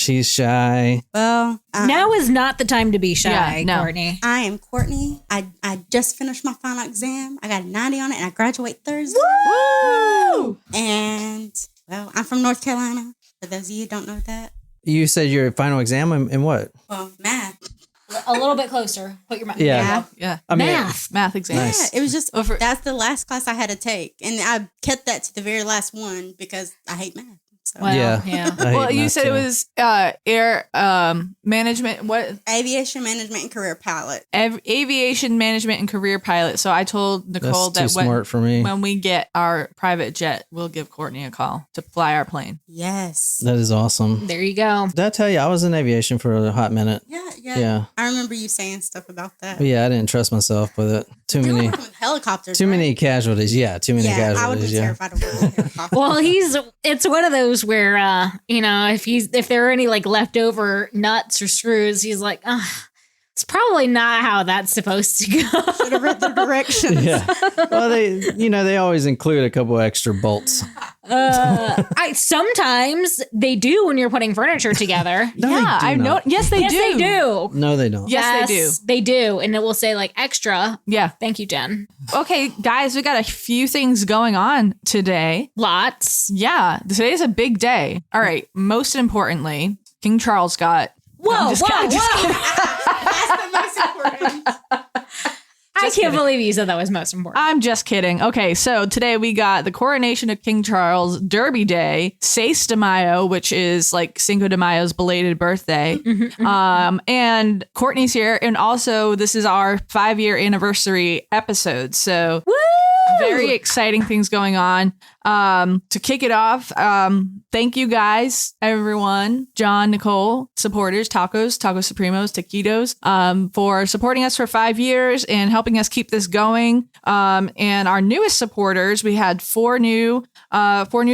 she's shy. Well, now is not the time to be shy, no. Courtney. I am Courtney. I just finished my final exam. I got a 90 on it, and I graduate Thursday. Woo! And, well, I'm from North Carolina, for those of you who don't know that. You said your final exam in what? Well, math. A little bit closer. Put your mouth. Yeah. Yeah. I mean, Math exam. Nice. Yeah, it was just, that's the last class I had to take. And I kept that to the very last one because I hate math. So. Well, Yeah. yeah. I hate Well, you math said too. it was air management. What? Aviation management and career pilot. Aviation management and career pilot. So I told Nicole That's too that smart for me. when we get our private jet, we'll give Courtney a call to fly our plane. Yes. That is awesome. There you go. Did I tell you I was in aviation for a hot minute? Yeah. I remember you saying stuff about that. But yeah, I didn't trust myself with it. Too You're many. working with helicopters. Too right? many casualties. Yeah, too many Yeah, I would be casualties. Yeah. terrified of working with helicopters. Well, it's one of those where if there are any like leftover nuts or screws, he's like, it's probably not how that's supposed to go. Should have read the directions. Yeah. Well, they always include a couple extra bolts. Sometimes they do when you're putting furniture together. No, yeah, they I do know. not. Yes, they Yes, do. they do. No, they don't. Yes, they do. They do. And it will say like extra. Yeah. Thank you, Jen. Okay, guys, we got a few things going on today. Lots. Yeah, today's a big day. All right. Most importantly, King Charles got. Whoa, I'm just kidding. That's the most important. I can't believe you said that was most important. I'm just kidding. Okay, so today we got the coronation of King Charles, Derby Day, 6 de Mayo, which is like Cinco de Mayo's belated birthday. And Courtney's here. And also, this is our 5-year anniversary episode. So Woo! very exciting things going on. To kick it off, thank you guys, everyone, John, Nicole, supporters, Taco Supremos, Taquitos, for supporting us for 5 years and helping us keep this going. And our newest supporters, we had 4 new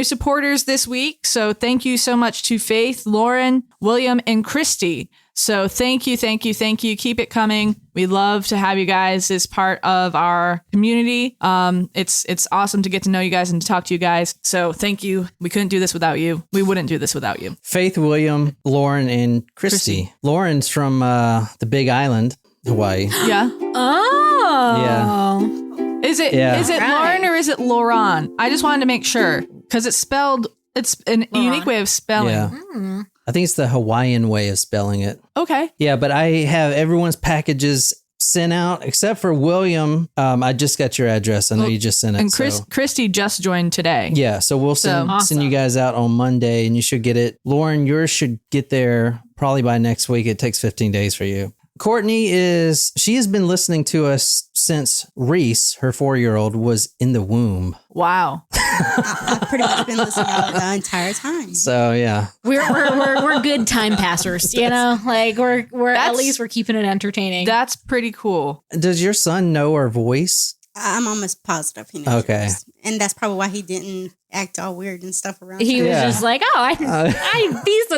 supporters this week. So thank you so much to Faith, Lauren, William, and Christy. So thank you. Keep it coming. We love to have you guys as part of our community. It's awesome to get to know you guys and to talk to you guys. So thank you. We couldn't do this without you. We wouldn't do this without you. Faith, William, Lauren, and Christy. Lauren's from the Big Island, Hawaii. Yeah. Oh. Yeah. Is it Right. Lauren or is it Lauren? I just wanted to make sure because it's an unique way of spelling. Yeah. I think it's the Hawaiian way of spelling it. Okay. Yeah, but I have everyone's packages sent out except for William. I just got your address. I know you just sent it. And so. Christy just joined today. Yeah, so we'll send you guys out on Monday and you should get it. Lauren, yours should get there probably by next week. It takes 15 days for you. Courtney she has been listening to us since Reese, her 4-year-old, was in the womb. Wow. I've pretty much been listening the entire time. So yeah. We're good time passers, you know? Like we're at least we're keeping it entertaining. That's pretty cool. Does your son know our voice? I'm almost positive he knows. Okay. yours. And that's probably why he didn't act all weird and stuff around. He her. was just like,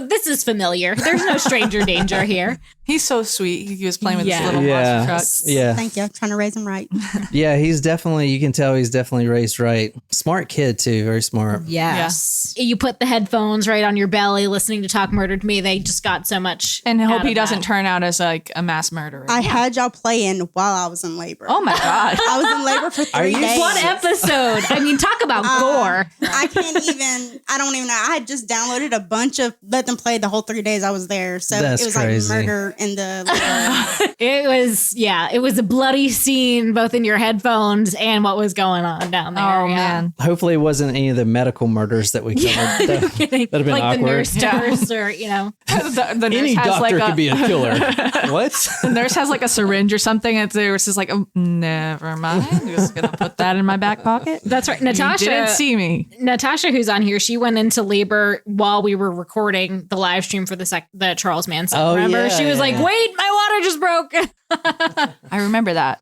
this is familiar. There's no stranger danger here. He's so sweet. He was playing with his Yeah. little monster truck. Yeah. Thank you. I'm trying to raise him right. Yeah, you can tell he's definitely raised right. Smart kid too, very smart. Yes. You put the headphones right on your belly listening to Talk Murder to Me. They just got so much. And I hope out he of doesn't that. turn out as like a mass murderer. I had y'all playing while I was in labor. Oh my God. I was in labor for 3 days. One episode. I mean, talk about gore. I don't even know. I had just downloaded a bunch of, let them play the whole 3 days I was there. So That's it was crazy. like murder in the It was a bloody scene both in your headphones and what was going on down there. Oh yeah. man. Hopefully it wasn't any of the medical murders that we covered. That'd have been like awkward. the nurse nurse or, you know. The nurse Any has doctor like could be a killer. What? The nurse has like a syringe or something. And it's just like, oh, never mind. I'm just gonna put that in my back pocket. That's right. You didn't see me. Natasha, who's on here, she went into labor while we were recording the live stream for the Charles Manson. Oh, Remember? yeah, She was like, yeah. wait, my water just broke. I remember that.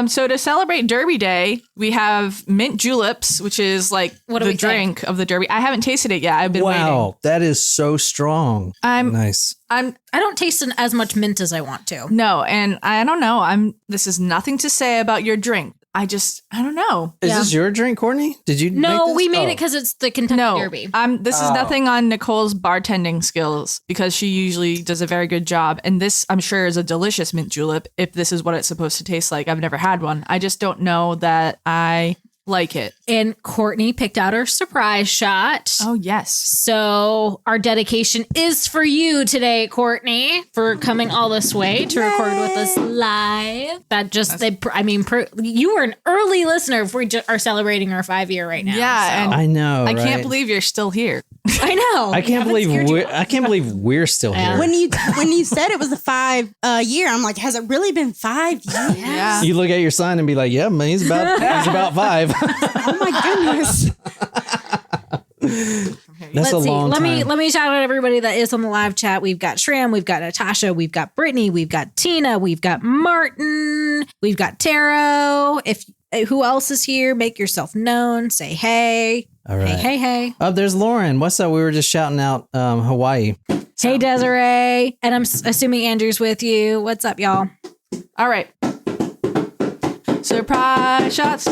So to celebrate Derby Day, we have mint juleps, which is like What do the we drink of the Derby. I haven't tasted it yet. I've been waiting. Wow, that is so strong. Nice. I don't taste as much mint as I want to. No, and I don't know. This is nothing to say about your drink. I don't know. Is this your drink, Courtney? Did you? No, make this? we made Oh. it because it's the Kentucky Derby. This is nothing on Nicole's bartending skills because she usually does a very good job. And this, I'm sure, is a delicious mint julep if this is what it's supposed to taste like. I've never had one. I just don't know that I like it. And Courtney picked out her surprise shot. Oh, yes. So our dedication is for you today, Courtney, for coming all this way to record with us live. You were an early listener if we are celebrating our 5-year right now. Yeah, and I know. I right? can't believe you're still here. I know. I can't believe we're still here. When you said it was a 5 year, I'm like, has it really been 5 years? Yeah. You look at your son and be like, yeah, man, he's about 5. Oh my goodness. That's a long time. Let me shout out everybody that is on the live chat. We've got Shram, we've got Natasha, we've got Brittany, we've got Tina, we've got Martin, we've got Taro. Who else is here? Make yourself known. Say hey. All right. Hey. Oh, there's Lauren. What's up? We were just shouting out Hawaii. Hey, Desiree. And I'm assuming Andrew's with you. What's up, y'all? All right. Surprise shots.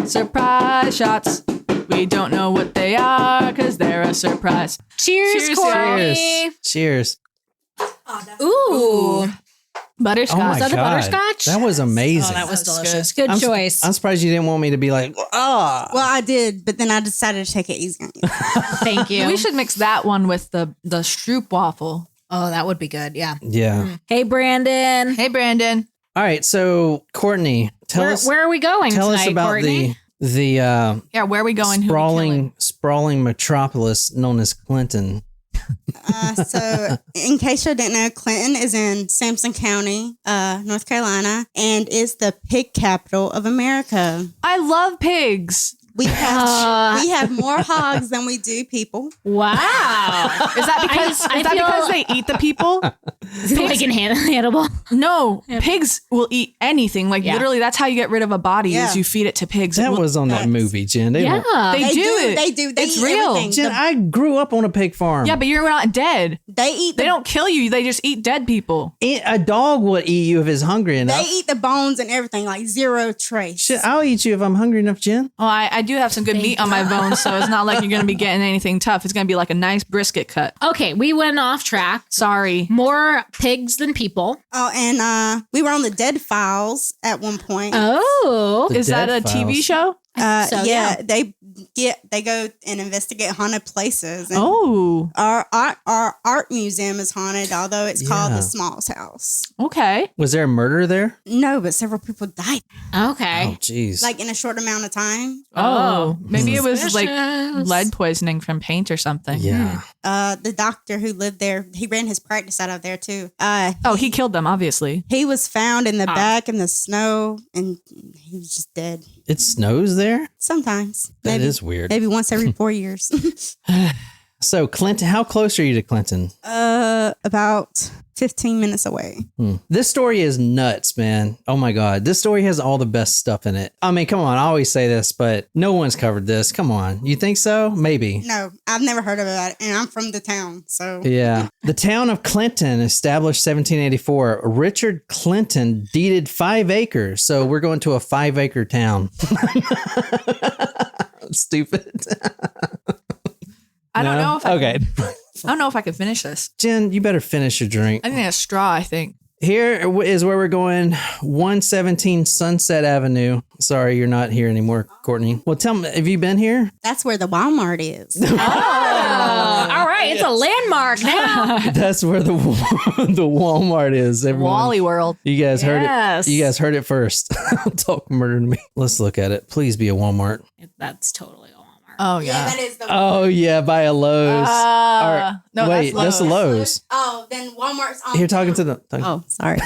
Surprise shots. We don't know what they are because they're a surprise. Cheers, Courtney. Cheers. Ooh. Butterscotch. Oh my Is that the God. butterscotch? That was amazing. Oh, that was That's delicious. Good choice. I'm surprised you didn't want me to be like, Well, I did, but then I decided to take it easy on you. Thank you. We should mix that one with the Stroop waffle. Oh, that would be good. Yeah. Yeah. Hey, Brandon. Hey, Brandon. All right. So, Courtney, tell us Where are we going tell tonight, us about Courtney? the Yeah, where are we going? sprawling metropolis known as Clinton. So, in case you didn't know, Clinton is in Sampson County, North Carolina, and is the pig capital of America. I love pigs. We have more hogs than we do people. Wow. Is that because they eat the people? Like in Hannibal. No, pigs will eat anything. Like Yeah. literally, that's how you get rid of a body Yeah. is you feed it to pigs. That was on that movie, Jen. They won't- They do it. They do. They It's eat real. everything. Jen, I grew up on a pig farm. Yeah, but you're not dead. They eat. They don't kill you. They just eat dead people. A dog would eat you if it's hungry enough. They eat the bones and everything, like zero trace. Shit, I'll eat you if I'm hungry enough, Jen. Well, I do have some good meat on my bones, so it's not like you're going to be getting anything tough. It's going to be like a nice brisket cut. Okay, we went off track. Sorry. More pigs than people. Oh, and we were on the Dead Files at one point. Oh. The Is that Dead a TV Files. show? So, yeah, they go and investigate haunted places. And Oh, our art museum is haunted, although it's called Yeah. the Smalls House. okay. Was there a murder there? No, but several people died, Okay. Oh, jeez. like in a short amount of time. Oh, maybe it was like Suspicious. lead poisoning from paint or something. yeah. The doctor who lived there, he ran his practice out of there too. Oh, he killed them, obviously. He was found in the back in the snow, and he was just dead. It snows there? Sometimes, That maybe is weird. maybe once every 4 years. So, Clinton, how close are you to Clinton? About 15 minutes away. This story is nuts, man. Oh my God. This story has all the best stuff in it. I mean, come on. I always say this, but no one's covered this. Come on. You think so? Maybe. No, I've never heard about it, and I'm from the town, so Yeah. The town of Clinton, established 1784. Richard Clinton deeded 5 acres. So we're going to a 5-acre town. Stupid. I don't know if I Okay. don't know if I can finish this. Jen, you better finish your drink. I think a straw, I think. Here is where we're going. 117 Sunset Avenue. Sorry, you're not here anymore, Courtney. Well, tell me, have you been here? that's where the Walmart is. Oh, all right. It's a landmark now. That's where the Walmart is. Everyone. Wally World. You guys heard Yes. it. You guys heard it first. Talk murder to me. Let's look at it. Please be a Walmart. That's totally a Walmart. Oh, yeah. that is the. Oh yeah, by a Lowe's. No, Wait, that's a Lowe's. Oh, then Walmart's on. Here, talking to the. Oh, sorry.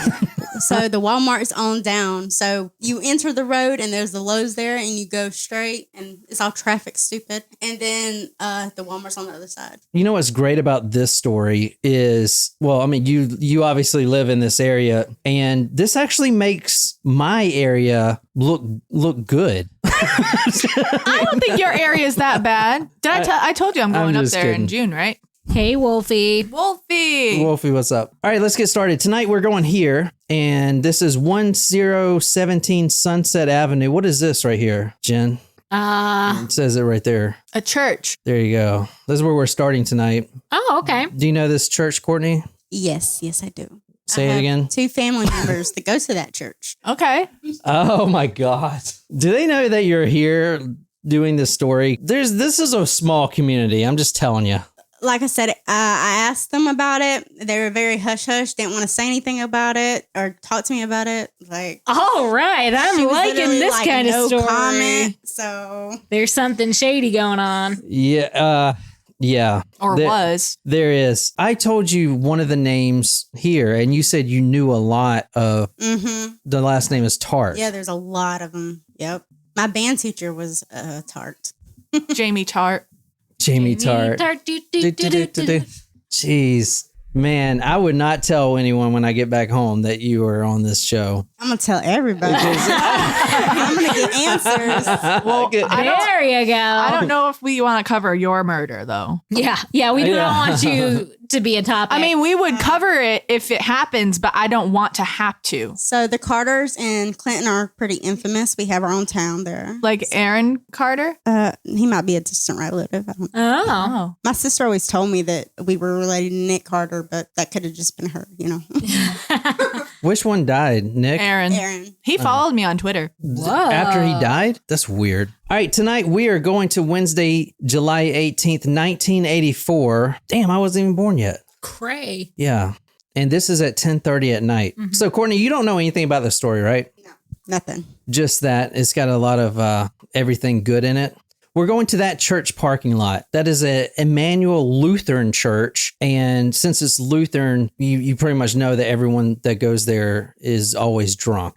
So the Walmart's on down. So you enter the road and there's the Lowe's there, and you go straight, and it's all traffic stupid. And then the Walmart's on the other side. You know what's great about this story is, well, I mean, you obviously live in this area, and this actually makes my area look good. I don't think your area is that bad. I told you I'm going up just there kidding. in June, right? Hey, Wolfie. Wolfie. Wolfie, what's up? All right, let's get started. Tonight we're going here, and this is 1017 Sunset Avenue. What is this right here, Jen? It says it right there. A church. There you go. This is where we're starting tonight. Oh, okay. Do you know this church, Courtney? Yes, I do. Say I it have again. 2 family members that go to that church. Okay. Oh my God. Do they know that you're here doing this story? This is a small community. I'm just telling you. Like I said, I asked them about it. They were very hush-hush, didn't want to say anything about it or talk to me about it. Like, All right. I'm she was liking literally this like, kind of no story. comment. So There's something shady going on. Yeah. Yeah. Or was. There is. I told you one of the names here, and you said you knew a lot of. The last name is Tart. yeah, there's a lot of them. Yep. My band teacher was Tart. Jamie Tart. Jamie Tart. Do-do-do-do-do-do. Jeez. Man, I would not tell anyone when I get back home that you were on this show. I'm going to tell everybody. I'm going to get answers. Well, There you go. I don't know if we want to cover your murder, though. Yeah, we do not want you to be a topic. I mean, we would cover it if it happens, but I don't want to have to. So the Carters and Clinton are pretty infamous. We have our own town there. Like Aaron Carter? He might be a distant relative. I don't know. Oh. My sister always told me that we were related to Nick Carter, but that could have just been her, you know. Which one died, Nick? Aaron. He followed me on Twitter. Whoa. After he died? That's weird. All right, tonight we are going to Wednesday, July 18th, 1984. Damn, I wasn't even born yet. Cray. Yeah. And this is at 10:30 at night. So, Courtney, you don't know anything about the story, right? No, nothing. Just that it's got a lot of everything good in it. We're going to that church parking lot. That is a Emmanuel Lutheran church. And since it's Lutheran, you pretty much know that everyone that goes there is always drunk.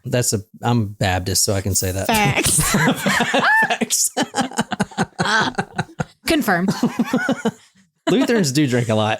I'm Baptist, so I can say that. Facts. Facts. Confirmed. Lutherans do drink a lot.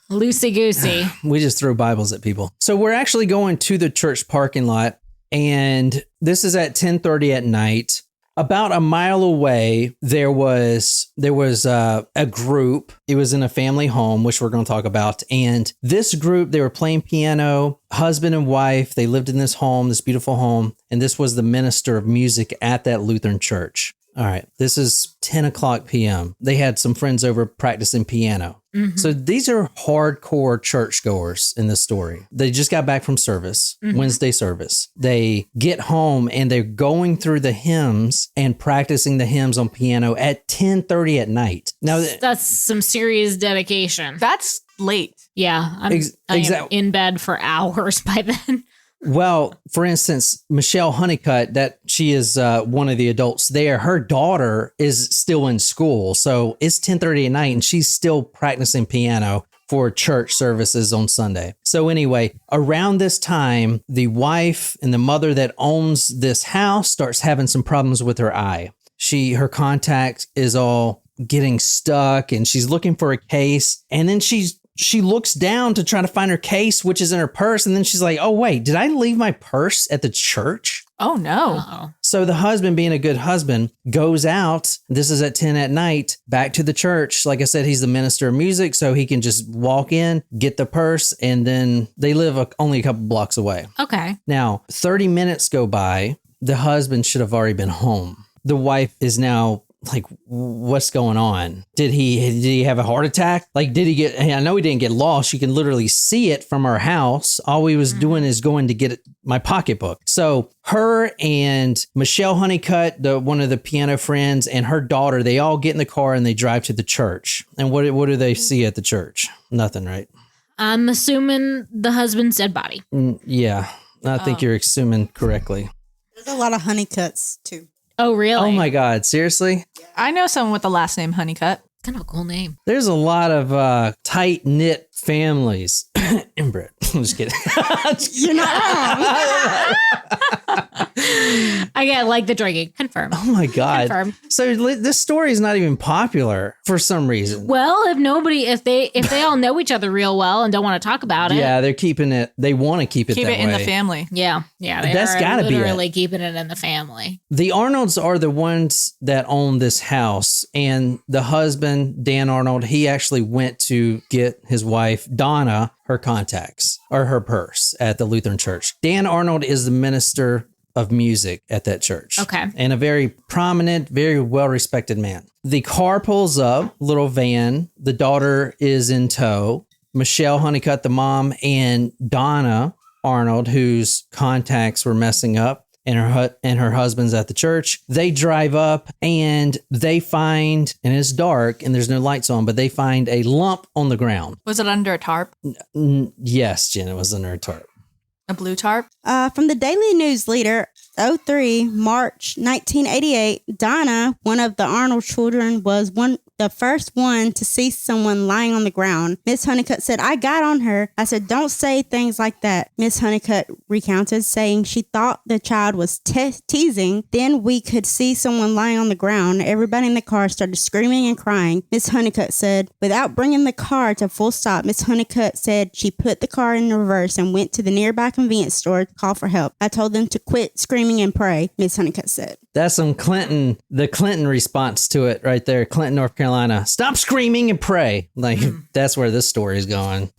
Loosey goosey. We just throw Bibles at people. So we're actually going to the church parking lot, and this is at 10:30 at night. About a mile away, there was a group. It was in a family home, which we're going to talk about. And this group, they were playing piano, husband and wife. They lived in this home, this beautiful home. And this was the minister of music at that Lutheran church. All right, this is 10 o'clock p.m. They had some friends over practicing piano. So these are hardcore churchgoers in this story. They just got back from service, Wednesday service. They get home and they're going through the hymns and practicing the hymns on piano at 10:30 at night. Now, That's some serious dedication. That's late. Yeah. I am in bed for hours by then. well, for instance, Michelle Honeycutt, that she is one of the adults there. Her daughter is still in school. So it's 10:30 at night and she's still practicing piano for church services on Sunday. So anyway, around this time, the wife and the mother that owns this house starts having some problems with her eye. Her contact is all getting stuck and she's looking for a case. And then she looks down to try to find her case, which is in her purse. And then she's like, oh, wait, did I leave my purse at the church? Oh, no. Uh-oh. So the husband, being a good husband, goes out. This is at 10 at night, back to the church. Like I said, he's the minister of music, so he can just walk in, get the purse, and then they live only a couple blocks away. Okay. Now, 30 minutes go by. The husband should have already been home. The wife is now like, what's going on? Did he have a heart attack? Like, I know he didn't get lost. You can literally see it from our house. All we was doing is going to get my pocketbook. So her and Michelle Honeycutt, one of the piano friends, and her daughter, they all get in the car and they drive to the church. And what do they see at the church? Nothing, right? I'm assuming the husband's dead body. Yeah, I think you're assuming correctly. There's a lot of Honeycutts, too. Oh, really? Oh my God, seriously? I know someone with the last name Honeycutt. It's kind of a cool name. There's a lot of tight-knit families. Inbred. I'm just kidding. You're not wrong. I get like the drinking. Confirmed. Oh my God. Confirmed. So this story is not even popular for some reason. Well, if they all know each other real well and don't want to talk about it. Yeah, they're keeping it. They want to keep it that way. Keep it in the family. Yeah. They That's are gotta be it. literally keeping it in the family. The Arnolds are the ones that own this house, and the husband husband, Dan Arnold, he actually went to get his wife, Donna, her contacts or her purse at the Lutheran church. Dan Arnold is the minister of music at that church. Okay. And a very prominent, very well-respected man. The car pulls up, little van. The daughter is in tow. Michelle Honeycutt, the mom, and Donna Arnold, whose contacts were messing up, and her husband's at the church. They drive up and they find, and it's dark and there's no lights on, but they find a lump on the ground. Was it under a tarp? Yes, Jen, it was under a tarp. A blue tarp? From the Daily News Leader, 03, March 1988, Donna, one of the Arnold children, was the first one to see someone lying on the ground. Miss Honeycutt said, I got on her. I said, don't say things like that. Miss Honeycutt recounted, saying she thought the child was teasing. Then we could see someone lying on the ground. Everybody in the car started screaming and crying. Miss Honeycutt said, without bringing the car to full stop, Miss Honeycutt said she put the car in reverse and went to the nearby convenience store to call for help. I told them to quit screaming and pray, Miss Honeycutt said. That's the Clinton response to it right there. Clinton, North Carolina. Stop screaming and pray. Like, that's where this story is going.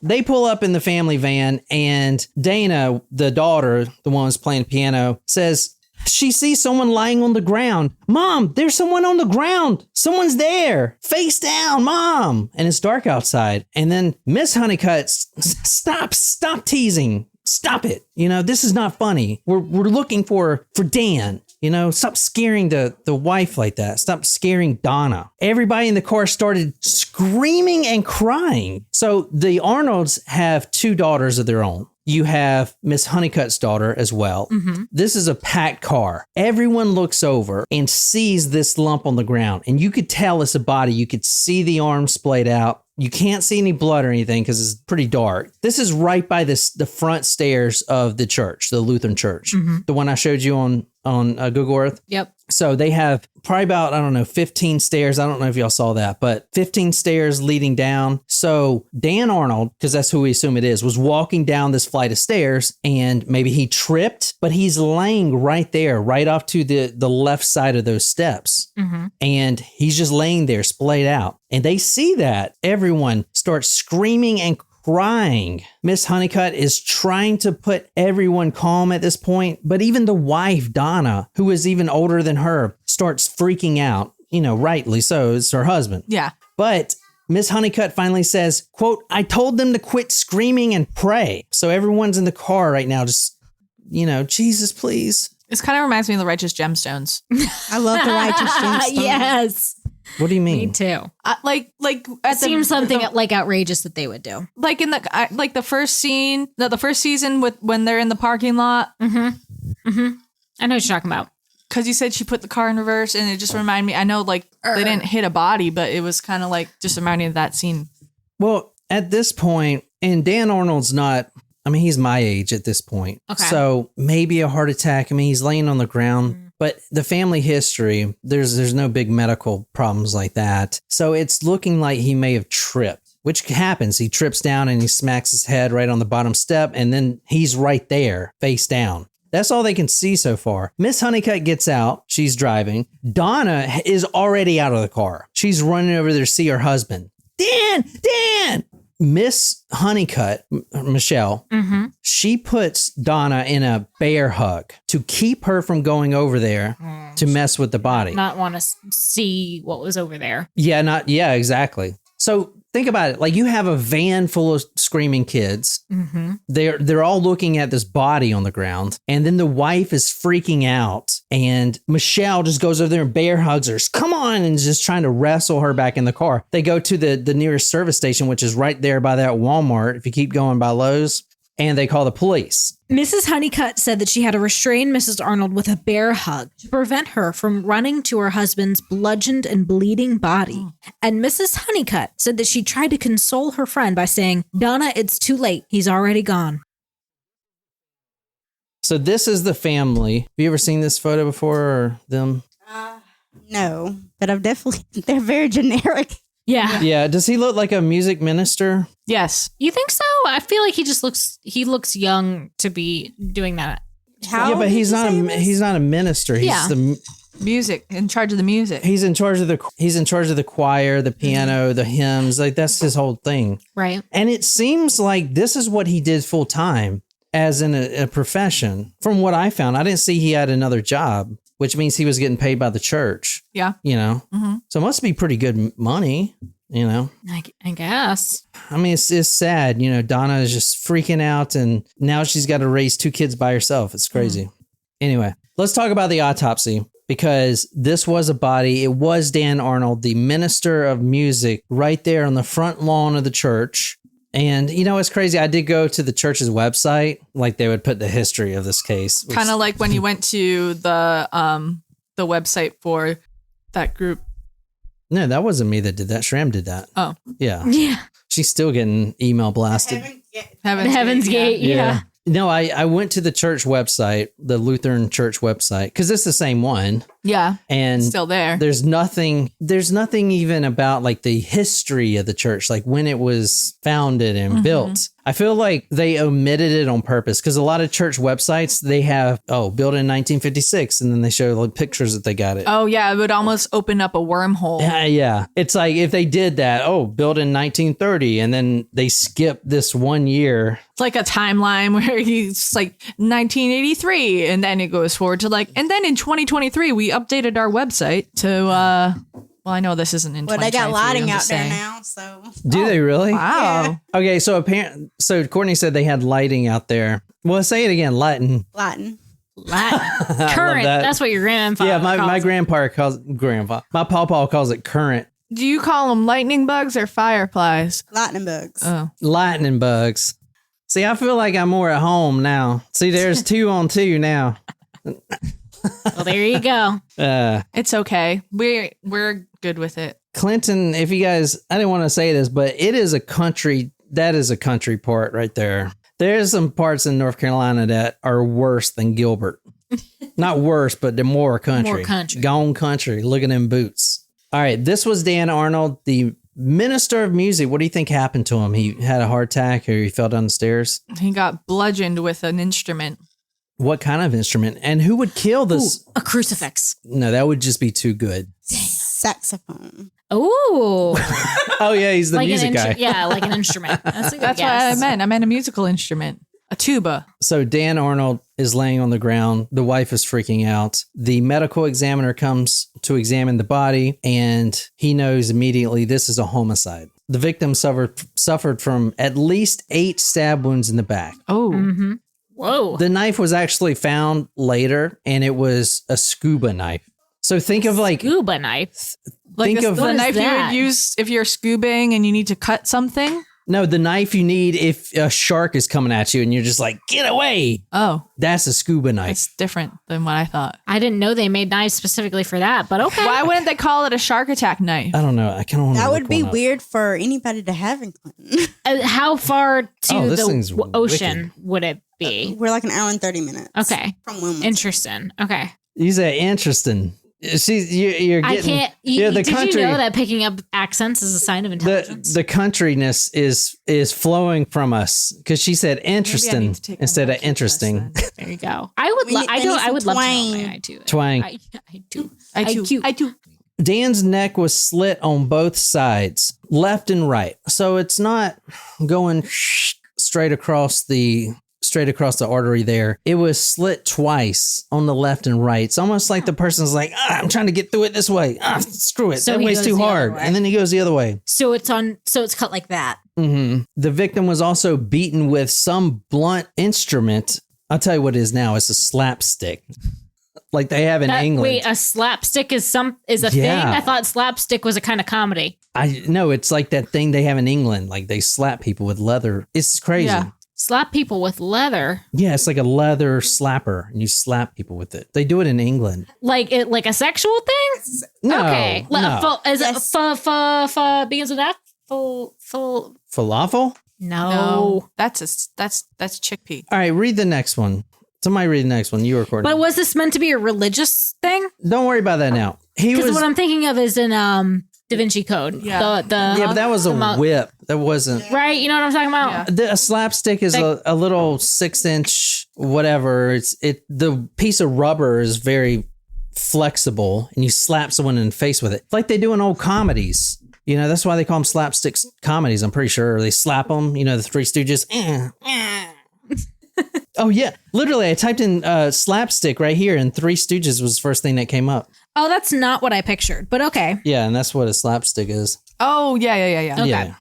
They pull up in the family van and Dana, the daughter, the one who's playing piano, says she sees someone lying on the ground. Mom, there's someone on the ground. Someone's there. Face down, Mom. And it's dark outside. And then Miss Honeycutt, stop teasing. Stop it. This is not funny. We're looking for Dan. Stop scaring the wife like that. Stop scaring Donna. Everybody in the car started screaming and crying. So the Arnolds have 2 daughters of their own. You have Miss Honeycutt's daughter as well. Mm-hmm. This is a packed car. Everyone looks over and sees this lump on the ground. And you could tell it's a body. You could see the arms splayed out. You can't see any blood or anything because it's pretty dark. This is right by the front stairs of the church, the Lutheran church, the one I showed you on Google Earth. Yep. So they have probably about, 15 stairs. I don't know if y'all saw that, but 15 stairs leading down. So Dan Arnold, because that's who we assume it is, was walking down this flight of stairs and maybe he tripped, but he's laying right there, right off to the left side of those steps. Mm-hmm. And he's just laying there splayed out. And they see that. Everyone starts screaming and crying. Miss Honeycutt is trying to put everyone calm at this point, but even the wife, Donna, who is even older than her, starts freaking out. Rightly so. It's her husband. Yeah. But Miss Honeycutt finally says, quote, I told them to quit screaming and pray. So everyone's in the car right now, just, Jesus, please. This kind of reminds me of the Righteous Gemstones. I love the Righteous Gemstones. Yes. What do you mean? Me too. Like It seems something like outrageous that they would do. Like in the first scene, the first season when they're in the parking lot. Mm-hmm. Mm-hmm. I know what you're talking about. Because you said she put the car in reverse, and it just reminded me. I know, they didn't hit a body, but it was kind of like just reminding me of that scene. Well, at this point, and Dan Arnold's not. He's my age at this point. Okay. So maybe a heart attack. He's laying on the ground. Mm-hmm. But the family history, there's no big medical problems like that. So it's looking like he may have tripped, which happens. He trips down and he smacks his head right on the bottom step. And then he's right there, face down. That's all they can see so far. Miss Honeycutt gets out. She's driving. Donna is already out of the car. She's running over there to see her husband. Dan! Miss Honeycutt, Michelle, she puts Donna in a bear hug to keep her from going over there to mess with the body. Not want to see what was over there. Yeah, exactly. So think about it. Like, you have a van full of screaming kids. Mm-hmm. They're all looking at this body on the ground. And then the wife is freaking out. And Michelle just goes over there and bear hugs her. Come on. And is just trying to wrestle her back in the car. They go to the nearest service station, which is right there by that Walmart. If you keep going by Lowe's. And they call the police. Mrs. Honeycutt said that she had to restrain Mrs. Arnold with a bear hug to prevent her from running to her husband's bludgeoned and bleeding body. And Mrs. Honeycutt said that she tried to console her friend by saying, Donna, it's too late. He's already gone. So this is the family. Have you ever seen this photo before or them? No, but I've they're very generic. Yeah. Yeah. Does he look like a music minister? Yes. You think so? I feel like he looks young to be doing that. Yeah, but he's not a minister. He's Music, in charge of the music. He's in charge of the choir, the piano, the hymns. Like that's his whole thing. Right. And it seems like this is what he did full time as in a profession. From what I found, I didn't see he had another job, which means he was getting paid by the church. Yeah. You know, Mm-hmm. so it must be pretty good money, you know. I guess. I mean, it's sad. You know, Donna is just freaking out and now she's got to raise 2 kids by herself. It's crazy. Anyway, let's talk about the autopsy. Because this was a body. It was Dan Arnold, the minister of music, right there on the front lawn of the church. And, you know, it's crazy. I did go to the church's website, like they would put the history of this case. Kind of like when you went to the website for that group. No, that wasn't me that did that. Shram did that. Oh. Yeah. Yeah. She's still getting email blasted. Heaven's Gate. Yeah. No, I went to the church website, the Lutheran church website, because it's the same one. Yeah. And still there. There's nothing even about like the history of the church, like when it was founded and built. I feel like they omitted it on purpose because a lot of church websites, they have, built in 1956. And then they show like pictures that they got it. Oh, yeah. It would almost open up a wormhole. Yeah. It's like if they did that, built in 1930, and then they skip this 1 year. It's like a timeline where he's like 1983, and then it goes forward to like, and then in 2023, we updated our website to, well, I know this isn't in 2023. Well, they got lighting I'm out just there saying. now, so. Do they really? Wow. Okay, so Courtney said they had lighting out there. Well, say it again, lighting. Latin. Current. that. That's what your grandfather Yeah, my calls it. my pawpaw calls it current. Do you call them lightning bugs or fireflies? Lightning bugs. Oh. Lightning bugs. See, I feel like I'm more at home now. See, there's 2 on 2 now. Well, there you go. It's okay. We're good with it. Clinton, if you guys, I didn't want to say this, but it is a country, that is a country part right there. There's some parts in North Carolina that are worse than Gilbert. Not worse, but they're more country. More country. Gone country. Look at them boots. All right, this was Dan Arnold, the minister of music. What do you think happened to him? He had a heart attack or he fell down the stairs? He got bludgeoned with an instrument. What kind of instrument? And who would kill this? A crucifix. No, that would just be too good. Saxophone. Ooh. Oh, yeah, he's the Like music guy. Yeah, like an instrument. That's a good That's guess. what I meant. I meant a musical instrument. A tuba. So Dan Arnold is laying on the ground. The wife is freaking out. The medical examiner comes to examine the body, and he knows immediately this is a homicide. The victim suffered from at least 8 stab wounds in the back. Oh. Mm-hmm. Whoa. The knife was actually found later, and it was a scuba knife. So think of like Scuba knife. Like Think of- the What is knife you that? would use if you're scubaing and you need to cut something. no, the knife you need if a shark is coming at you, and you're just like, get away. Oh, That's a scuba knife. it's different than what I thought. I didn't know they made knives specifically for that, but okay. Why wouldn't they call it a shark attack knife? I don't know. I kind of want That would be weird for anybody to have in Clinton. How far to Oh, this thing's the ocean would it be? We're like an hour and 30 minutes. Okay. From Wilmington. Interesting. Okay. You say interesting. You're getting. I can't. Yeah, the did country. you know that picking up accents is a sign of intelligence? The countryness is flowing from us because she said interesting to take instead my of interesting. There you go. I would. We need- I they don't. need I would some love to know twang. my I too. Twang. I do. I do. Dan's neck was slit on both sides, left and right. So it's not going straight across the artery there. It was slit twice on the left and right. It's almost like the person's like, I'm trying to get through it this way. Screw it. So that he way's goes too the other hard. way. And then he goes the other way. So it's cut like that. The victim was also beaten with some blunt instrument. I'll tell you what it is now. It's a slapstick. Like they have in England. Wait, a slapstick is a Yeah. thing? I thought slapstick was a kind of comedy. I know it's like that thing they have in England. Like they slap people with leather. It's crazy. Yeah. Slap people with leather. Yeah, it's like a leather slapper, and you slap people with it. They do it in England. Like a sexual thing? No, Okay. no. Is Yes. it begins with F? Falafel? No. that's chickpea. All right, read the next one. Somebody read the next one. You recorded. But was this meant to be a religious thing? Don't worry about that now. He Because was. what I'm thinking of is in Da Vinci Code. Yeah. Yeah, but that was a whip. That wasn't. Right? You know what I'm talking about? Yeah. A slapstick is a little 6-inch whatever. The piece of rubber is very flexible and you slap someone in the face with it, like they do in old comedies. You know, that's why they call them slapstick comedies. I'm pretty sure they slap them. You know, the Three Stooges. Oh yeah, literally, I typed in slapstick right here, and Three Stooges was the first thing that came up. Oh, that's not what I pictured, but okay. Yeah, and that's what a slapstick is. Oh yeah. Okay. Yeah,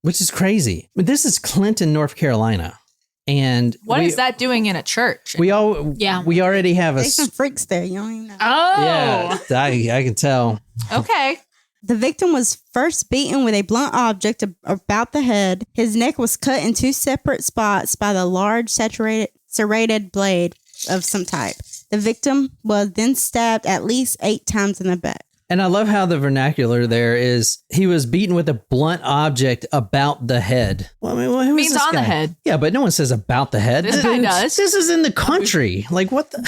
which is crazy. But this is Clinton, North Carolina, and What is that doing in a church? We already have a There's some freaks there. You don't even know. Oh. yeah. I can tell. Okay. The victim was first beaten with a blunt object about the head. His neck was cut in 2 separate spots by the large serrated blade of some type. The victim was then stabbed at least 8 times in the back. And I love how the vernacular there is. He was beaten with a blunt object about the head. Well, I mean, who Means is this on guy? the head. Yeah, but no one says about the head. This guy does. This is in the country. Like, what the?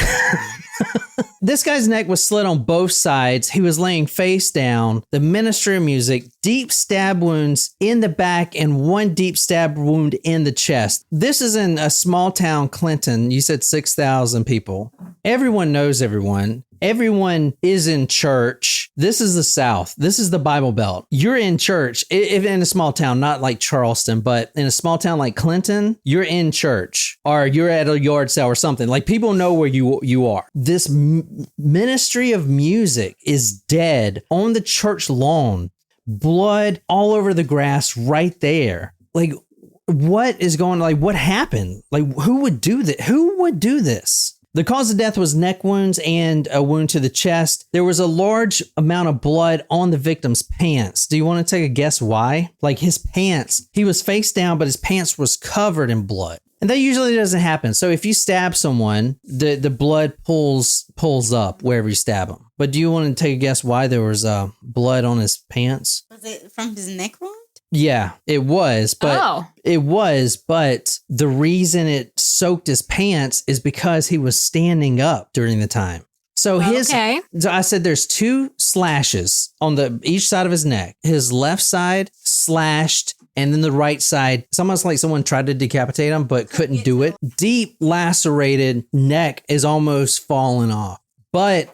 This guy's neck was slit on both sides. He was laying face down. The ministry of music, deep stab wounds in the back and 1 deep stab wound in the chest. This is in a small town, Clinton. You said 6,000 people. Everyone knows everyone. Everyone is in church. This is the South. This is the Bible Belt. You're in church. If in a small town, not like Charleston, but in a small town like Clinton, you're in church or you're at a yard sale or something. Like people know where you are. This ministry of music is dead on the church lawn. Blood all over the grass right there. Like what is going on? Like what happened? Like who would do that? Who would do this? The cause of death was neck wounds and a wound to the chest. There was a large amount of blood on the victim's pants. Do you want to take a guess why? Like his pants, he was face down, but his pants was covered in blood. And that usually doesn't happen. So if you stab someone, the blood pulls up wherever you stab them. But do you want to take a guess why there was blood on his pants? Was it from his neck wound? Yeah, it was, but the reason it soaked his pants is because he was standing up during the time. So so I said there's 2 slashes on each side of his neck. His left side slashed, and then the right side, it's almost like someone tried to decapitate him, but couldn't do it. Deep lacerated neck is almost falling off, but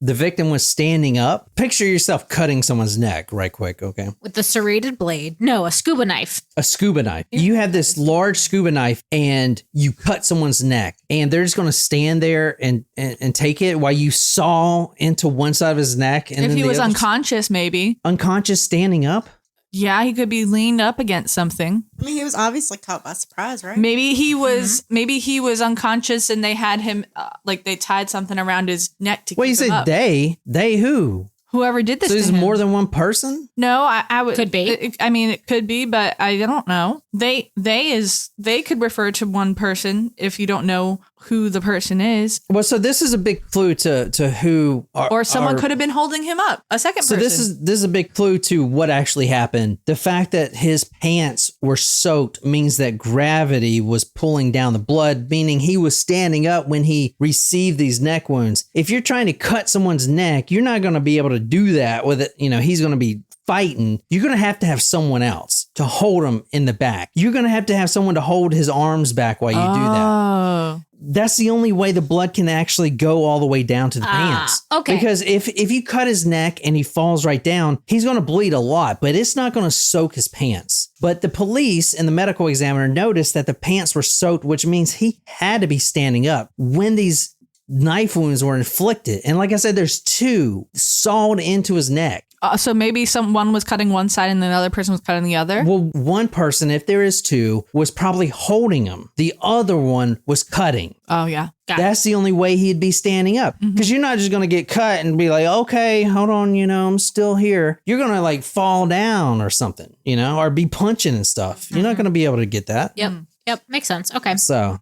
the victim was standing up. Picture yourself cutting someone's neck right quick, okay? With the serrated blade. No, a scuba knife. A scuba knife. You have this large scuba knife and you cut someone's neck and they're just going to stand there and take it while you saw into one side of his neck. And if then he was unconscious, maybe. Unconscious standing up? Yeah, he could be leaned up against something. I mean, he was obviously caught by surprise, right? Maybe he was. Maybe he was unconscious, and they had him. Like they tied something around his neck to. Wait, you keep him say up. They who? Whoever did this. So to there's him. more than one person? No, I would. Could be. I mean, it could be, but I don't know. They could refer to one person if you don't know who the person is. Well, so this is a big clue to who or someone could have been holding him up. A second person. So this is a big clue to what actually happened. The fact that his pants were soaked means that gravity was pulling down the blood, meaning he was standing up when he received these neck wounds. If you're trying to cut someone's neck, you're not going to be able to do that with it. You know, he's going to be fighting. You're going to have someone else to hold him in the back. You're going to have someone to hold his arms back while you do that. Oh. That's the only way the blood can actually go all the way down to the pants. Okay. Because if you cut his neck and he falls right down, he's going to bleed a lot, but it's not going to soak his pants. But the police and the medical examiner noticed that the pants were soaked, which means he had to be standing up when these knife wounds were inflicted. And like I said, there's 2 sawed into his neck. So maybe someone was cutting one side and the other person was cutting the other? Well, one person, if there is 2, was probably holding him. The other one was cutting. Oh, yeah. That's the only way he'd be standing up. Because you're not just going to get cut and be like, okay, hold on, I'm still here. You're going to like fall down or something, or be punching and stuff. You're not going to be able to get that. Yep. Makes sense. Okay. So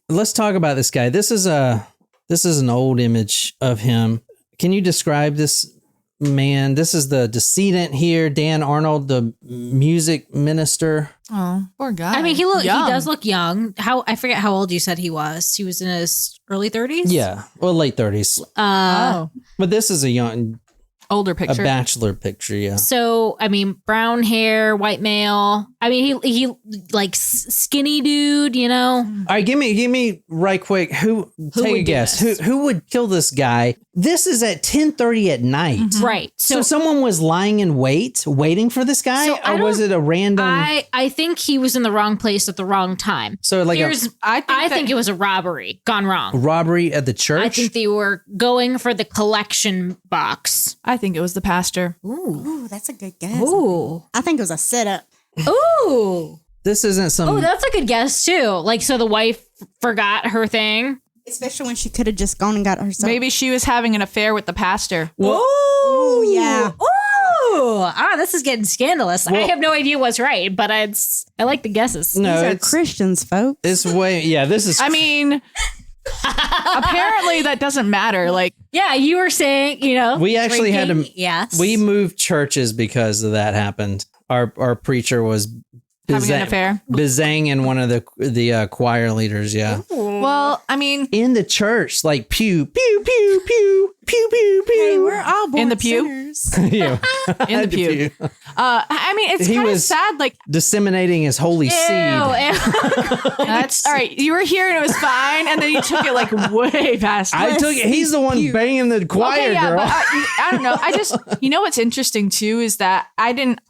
let's talk about this guy. This is an old image of him. Can you describe this man? This is the decedent here, Dan Arnold, the music minister. Oh, poor guy. I mean, he does look young. I forget how old you said he was. He was in his early 30s? Yeah. Well, late 30s. But this is a young older A picture. bachelor picture, yeah. So, I mean, brown hair, white male. I mean, he like skinny dude, you know? All right, give me right quick. Who take would a do guess? this? Who would kill this guy? This is at 10:30 at night. Right. So someone was lying in wait, waiting for this guy, So I or was it a random? I think he was in the wrong place at the wrong time. So like I think it was a robbery gone a wrong. robbery at the church. I think they were going for the collection box. I think it was the pastor. Ooh, that's a good guess. Ooh. I think it was a setup. Ooh. this isn't some. Oh, that's a good guess too. Like, so the wife forgot her thing. Especially when she could have just gone and got herself. Maybe she was having an affair with the pastor. Oh, yeah. Ooh. This is getting scandalous. I have no idea what's right, but I like the guesses. no, These are it's Christians, folks. This way. Yeah, this is. I mean, apparently that doesn't matter. Like, Yeah, you were saying, you know. We actually had to- drinking. Yes. we moved churches because of that happened. Our preacher was having an affair. Bazanging one of the choir leaders. Yeah, Well, I mean, in the church, like pew pew pew pew pew pew pew. Hey, we're all born In the pew? sinners. yeah. in the pew. I mean, it's He kind of was- sad. Like, disseminating his holy seed. that's all right. You were here and it was fine, and then you took it like way past. I took it. He's the one banging the choir Okay, yeah, girl. but I don't know. I just, you know, what's interesting too is that I didn't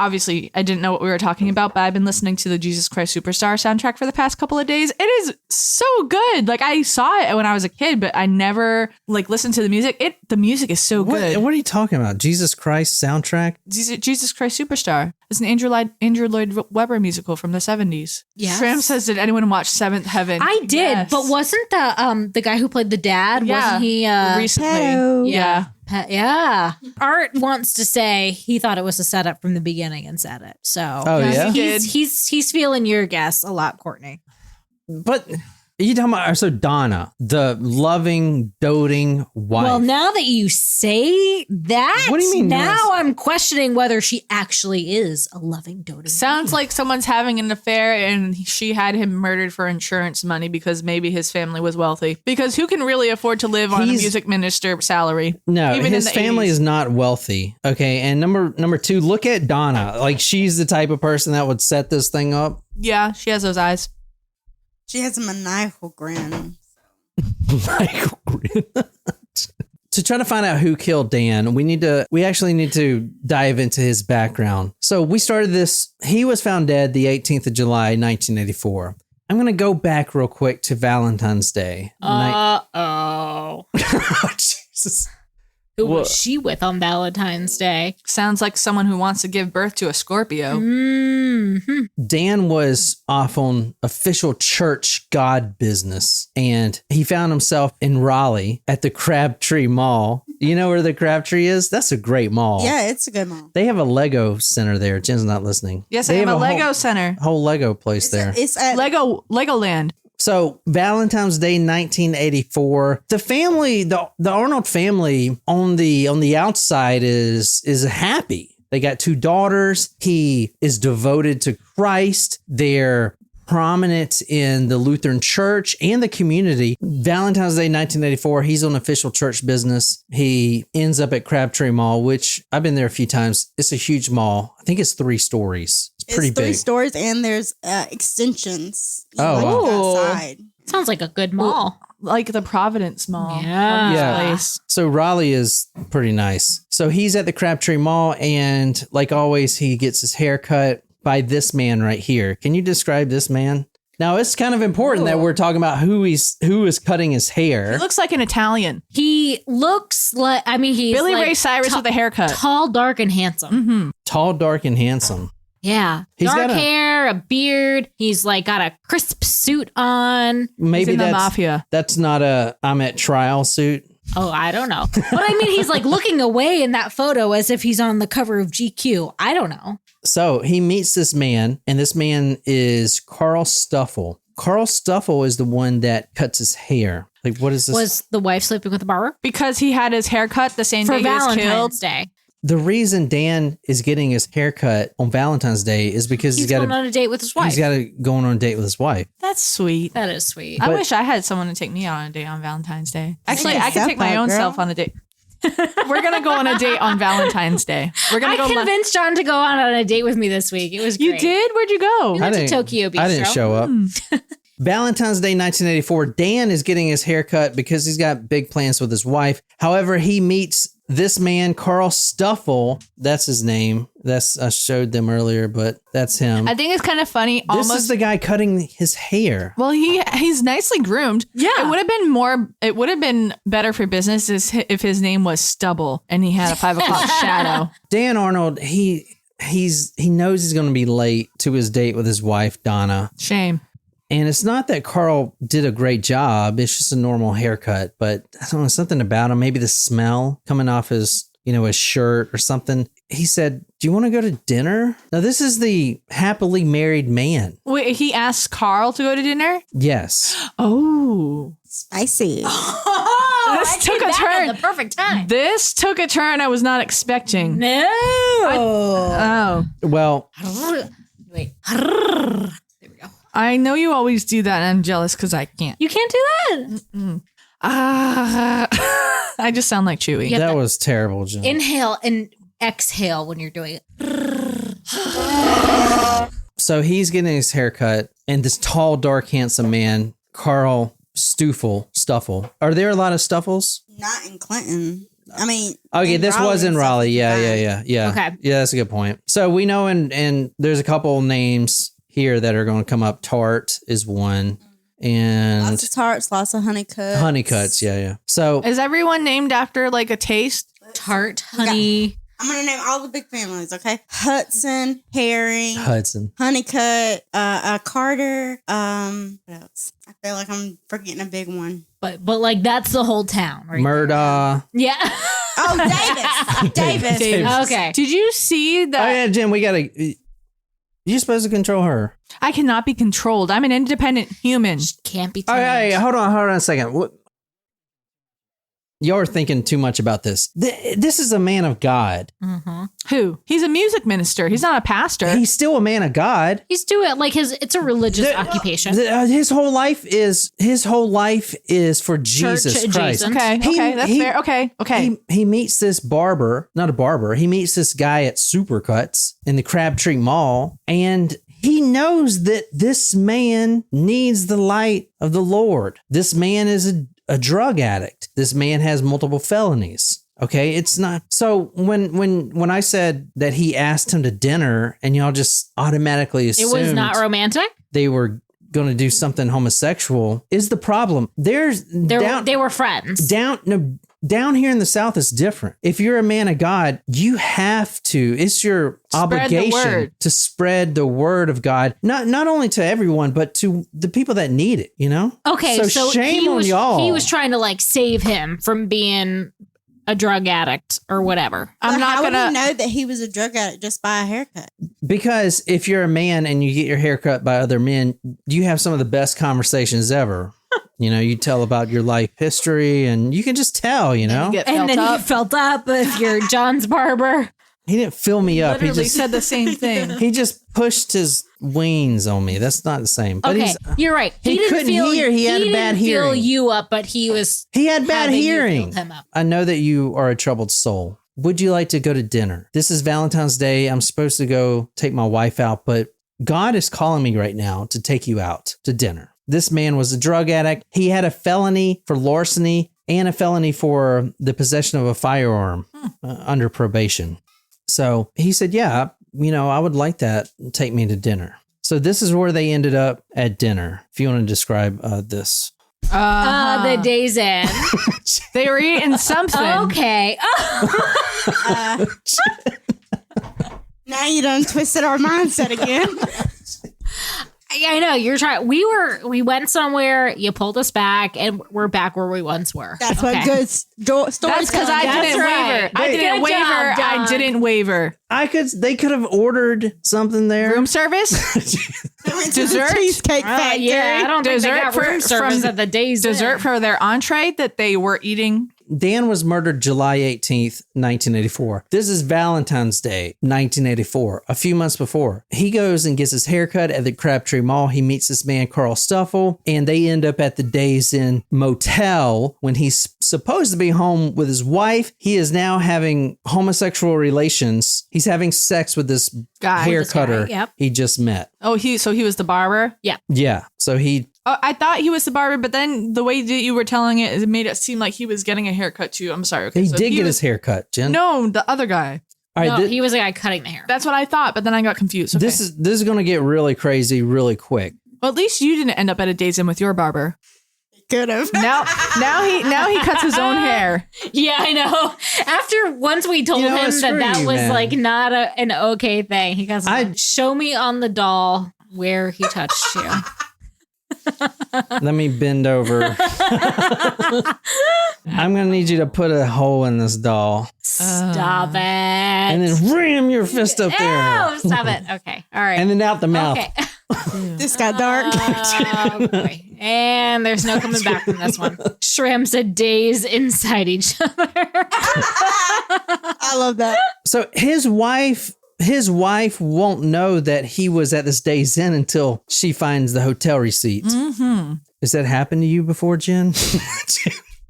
know what we were talking about, but I've been listening to the Jesus Christ Superstar soundtrack for the past couple of days. It is so good. Like, I saw it when I was a kid, but I never like listened to the music. The music is so good. What are you talking about? Jesus Christ soundtrack? Jesus Christ Superstar. It's an Andrew Lloyd Webber musical from the 70s. Yes. Tram says, did anyone watch Seventh Heaven? I did, Yes. but wasn't the guy who played the dad? Wasn't he? Recently. Pedo. Yeah. Yeah. Art wants to say he thought it was a setup from the beginning and said it. So Oh, yeah? he's feeling your guess a lot, Courtney. But you talking about so Donna, the loving, doting wife. Well, now that you say that, What do you mean, now yes? I'm questioning whether she actually is a loving, doting. Sounds like someone's having an affair and she had him murdered for insurance money because maybe his family was wealthy. Because who can really afford to live on a He's- music minister salary? No, Even in his the family 80s. is not wealthy. Okay, and number two, look at Donna. Like, she's the type of person that would set this thing up. Yeah, she has those eyes. She has a maniacal grin. To try to find out who killed Dan, we actually need to dive into his background. So we started this. He was found dead the 18th of July, 1984. I'm going to go back real quick to Valentine's Day. Oh. Oh, Jesus. Who Wha- was she with on Valentine's Day? Sounds like someone who wants to give birth to a Scorpio. Mm-hmm. Dan was off on official church God business, and he found himself in Raleigh at the Crabtree Mall. You know where the Crabtree is? That's a great mall. Yeah, it's a good mom. They have a Lego center there. Jen's not listening. Yes, They I have a Lego whole, center. whole Lego place there. It's at Legoland. So Valentine's Day 1984, the family, the Arnold family on the outside is happy. They got 2 daughters. He is devoted to Christ. They're prominent in the Lutheran church and the community. Valentine's Day 1984, he's on official church business. He ends up at Crabtree Mall, which I've been there a few times. It's a huge mall. I think it's 3 stories. It's pretty it's 3 big. stories and there's extensions. Oh, like wow. outside. Sounds like a good mall. Like the Providence Mall. Yeah. Yeah. Place. So Raleigh is pretty nice. So he's at the Crabtree Mall, and like always, he gets his hair cut by this man right here. Can you describe this man? Now, it's kind of important that we're talking about who is cutting his hair. He looks like an Italian. He looks like, I mean, he's Billy like Ray Cyrus with a haircut. tall, dark, and handsome. Mm-hmm. Tall, dark, and handsome. Yeah. He's Dark got a- hair, a beard. He's like got a crisp suit on. Maybe in the that's mafia. That's not a I'm at trial suit. Oh, I don't know. But I mean, he's like looking away in that photo as if he's on the cover of GQ. I don't know. So he meets this man, and this man is Carl Stuffle. Carl Stuffle is the one that cuts his hair. Like, what is this? Was the wife sleeping with the barber? Because he had his haircut the same For day he was killed. Valentine's Day. The reason Dan is getting his hair cut on Valentine's Day is because He's going on a date with his wife. he's got to go on a date with his wife. That's sweet. That is sweet. I But- wish I had someone to take me out on a date on Valentine's Day. Actually, Take I could take my yourself own out, self girl. on a date. We're gonna go on a date on Valentine's Day. We're gonna I go. convinced John to go on a date with me this week. It was great. You did? Where'd you go? We went to Tokyo Bistro. I didn't show up. Valentine's Day 1984, Dan is getting his hair cut because he's got big plans with his wife. However, he meets this man, Carl Stuffle. That's his name. I showed them earlier, but that's him. I think it's kind of funny. This is the guy cutting his hair. Well, he's nicely groomed. Yeah. It would have been better for business if his name was Stubble and he had a 5 o'clock shadow. Dan Arnold, he knows he's going to be late to his date with his wife, Donna. Shame. And it's not that Carl did a great job. It's just a normal haircut, but I don't know, something about him. Maybe the smell coming off his shirt or something. He said, "Do you want to go to dinner?" Now, this is the happily married man. Wait, he asked Carl to go to dinner? Yes. Oh. Spicy. This took a turn. At the perfect time. This took a turn I was not expecting. No. Oh. Well, Wait. I know you always do that, and I'm jealous because I can't. You can't do that. I just sound like Chewy. Yeah. that was terrible, John. Inhale and exhale when you're doing it. So he's getting his haircut, and this tall, dark, handsome man, Carl Stuffle. Are there a lot of Stuffles? Not in Clinton. I mean, Okay, in this was in and Raleigh. stuff. Yeah. Okay. Yeah, that's a good point. So we know, and there's a couple names here that are going to come up. Tart is one, and Lots of tarts, lots of honeycuts. honeycuts. Yeah. So Is everyone named after like a taste? Tart, honey. I'm going to name all the big families, okay? Hudson, Herring, Hudson. Honeycut, Carter, what else? I feel like I'm forgetting a big one. But like that's the whole town, right? Murdaugh. Yeah. Oh, Davis. Okay. Did you see that? Oh yeah, Jim. We gotta. You're supposed to control her. I cannot be controlled. I'm an independent human. Can't be. Oh yeah. Hold on a second. What? Y'all are thinking too much about this. This is a man of God. Mm-hmm. Who? He's a music minister. He's not a pastor. He's still a man of God. He's doing like it's a religious occupation. His whole life is for Jesus Church Christ. adjacent. Okay, that's fair. Okay. He meets this barber, not a barber. He meets this guy at Supercuts in the Crabtree Mall, and he knows that this man needs the light of the Lord. This man is a drug addict. This man has multiple felonies. Okay, it's not. So when I said that he asked him to dinner, and y'all just automatically assumed It was not romantic. they were going to do something homosexual, is the problem. They were friends. Down here in the South is different. If you're a man of God, you have to. It's your obligation to spread the word of God, not only to everyone, but to the people that need it. You know. Okay, so shame on was, y'all. He was trying to like save him from being a drug addict or whatever. How would he know that he was a drug addict just by a haircut? Because if you're a man and you get your hair cut by other men, you have some of the best conversations ever. You tell about your life history, and you can just tell, And then he felt up if you're John's barber. He didn't fill me up. Literally He just said the same thing. He just pushed his wings on me. That's not the same. But Okay, you're right. He didn't couldn't feel, hear. He had didn't bad feel hearing. you up, but he was. he had bad having you hearing. build him up. I know that you are a troubled soul. Would you like to go to dinner? This is Valentine's Day. I'm supposed to go take my wife out, but God is calling me right now to take you out to dinner. This man was a drug addict. He had a felony for larceny and a felony for the possession of a firearm under probation. So he said, yeah, I would like that. Take me to dinner. So this is where they ended up at dinner. If you want to describe this. The day's end. They were eating something. Okay. Now you done twisted our mindset again. Yeah, I know you're trying. We went somewhere. You pulled us back, and we're back where we once were. That's what good stories. That's because I didn't waver. I didn't Good waver. job, Don. I didn't waver. They could have ordered something there. Room service? Dessert? Cheesecake Factory. Yeah, I don't think they Dessert got room service at the day's dessert end. for their entree that they were eating Dan was murdered July 18th, 1984. This is Valentine's Day, 1984, a few months before. He goes and gets his haircut at the Crabtree Mall. He meets this man, Carl Stuffle, and they end up at the Days Inn Motel when he's supposed to be home with his wife. He is now having homosexual relations. He's having sex with this hair cutter he just met. Oh, so he was the barber? Yeah. So he... Oh, I thought he was the barber, but then the way that you were telling it made it seem like he was getting a haircut too. I'm sorry. Okay, he did get his hair cut, Jen. No, the other guy. All right, he was the guy cutting the hair. That's what I thought, but then I got confused. Okay. This is going to get really crazy really quick. Well, at least you didn't end up at a Days Inn with your barber. Could have. Now he cuts his own hair. Yeah, I know. After once we told him that was like not an okay thing, he goes, "Show me on the doll where he touched you." Let me bend over. I'm going to need you to put a hole in this doll. Stop it. And then ram your fist up there. Oh, stop it. Okay. All right. And then out the mouth. Okay. This got dark. Boy. And there's no coming back from this one. Shrimps a days inside each other. I love that. So his wife won't know that he was at this Days Inn until she finds the hotel receipts. Mm-hmm. Has that happened to you before, Jen?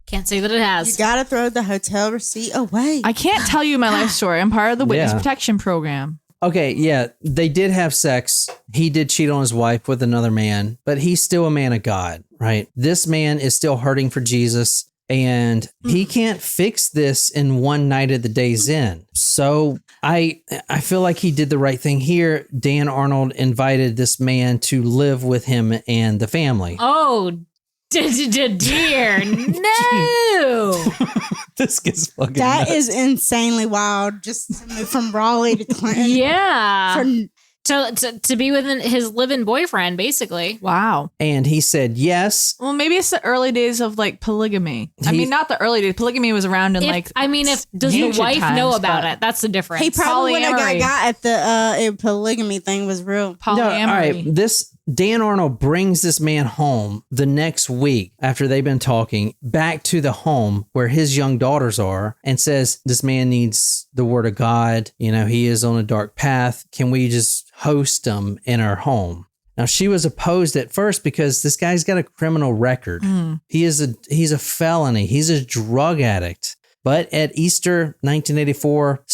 Can't say that it has. You gotta throw the hotel receipt away. I can't tell you my life story. I'm part of the witness protection program. Okay, yeah, they did have sex. He did cheat on his wife with another man, but he's still a man of God, right? This man is still hurting for Jesus, and he can't fix this in one night at the Days Inn. So I feel like he did the right thing here. Dan Arnold invited this man to live with him and the family. Oh, dear, no. This gets fucking That nuts. is insanely wild. Just to move from Raleigh to Clinton. Yeah. To be with his live-in boyfriend, basically. Wow. And he said yes. Well, maybe it's the early days of like polygamy. I mean, not the early days. Polygamy was around in does the wife know about but it? That's the difference. He probably wouldn't have Polyamory. got at the polygamy thing was real. polyamory. No, all right. This Dan Arnold brings this man home the next week after they've been talking back to the home where his young daughters are and says, this man needs the word of God. You know, he is on a dark path. Can we just host him in our home? Now, she was opposed at first because this guy's got a criminal record. He's a felony. He's a drug addict. But at Easter 1984,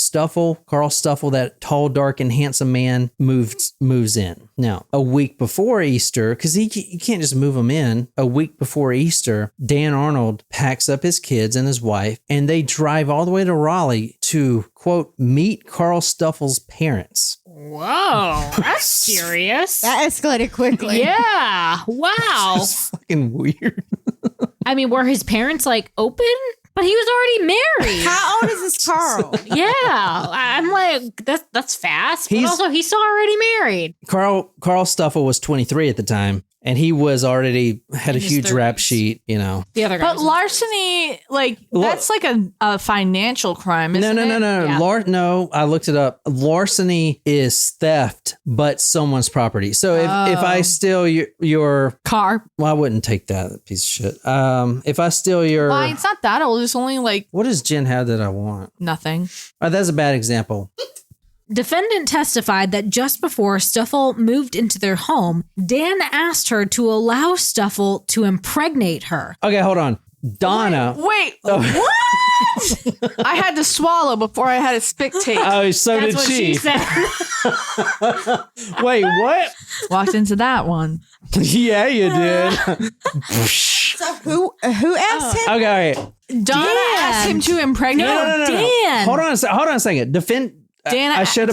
Carl Stuffle, that tall, dark, and handsome man, moves in. Now, a week before Easter, because you can't just move him in, a week before Easter, Dan Arnold packs up his kids and his wife, and they drive all the way to Raleigh to, quote, meet Carl Stuffle's parents. Whoa, that's serious. That escalated quickly. Yeah. Wow. It's fucking weird. I mean, were his parents like open? But he was already married. How old is this Carl? Yeah. I'm like, that's fast. But also, he's still already married. Carl Stuffle was 23 at the time, and he was already had a huge 30s. rap sheet, you know. The other guy. But larceny, that's like a financial crime, isn't it? No. Yeah. No, I looked it up. Larceny is theft, but someone's property. So if I steal your Car. well, I wouldn't take that piece of shit. If I steal your, Why? It's not that old. It's only like what does Jen have that I want? nothing. That's a bad example. Defendant testified that just before Stuffle moved into their home, Dan asked her to allow Stuffle to impregnate her. Okay, hold on. Donna. Wait, what? I had to swallow before I had to spit take. Oh, so That's did what she. she said. Wait, what? Walked into that one. Yeah, you did. So who asked him? Okay, all right. Donna asked him to impregnate. No. Dan. Hold on a second. I should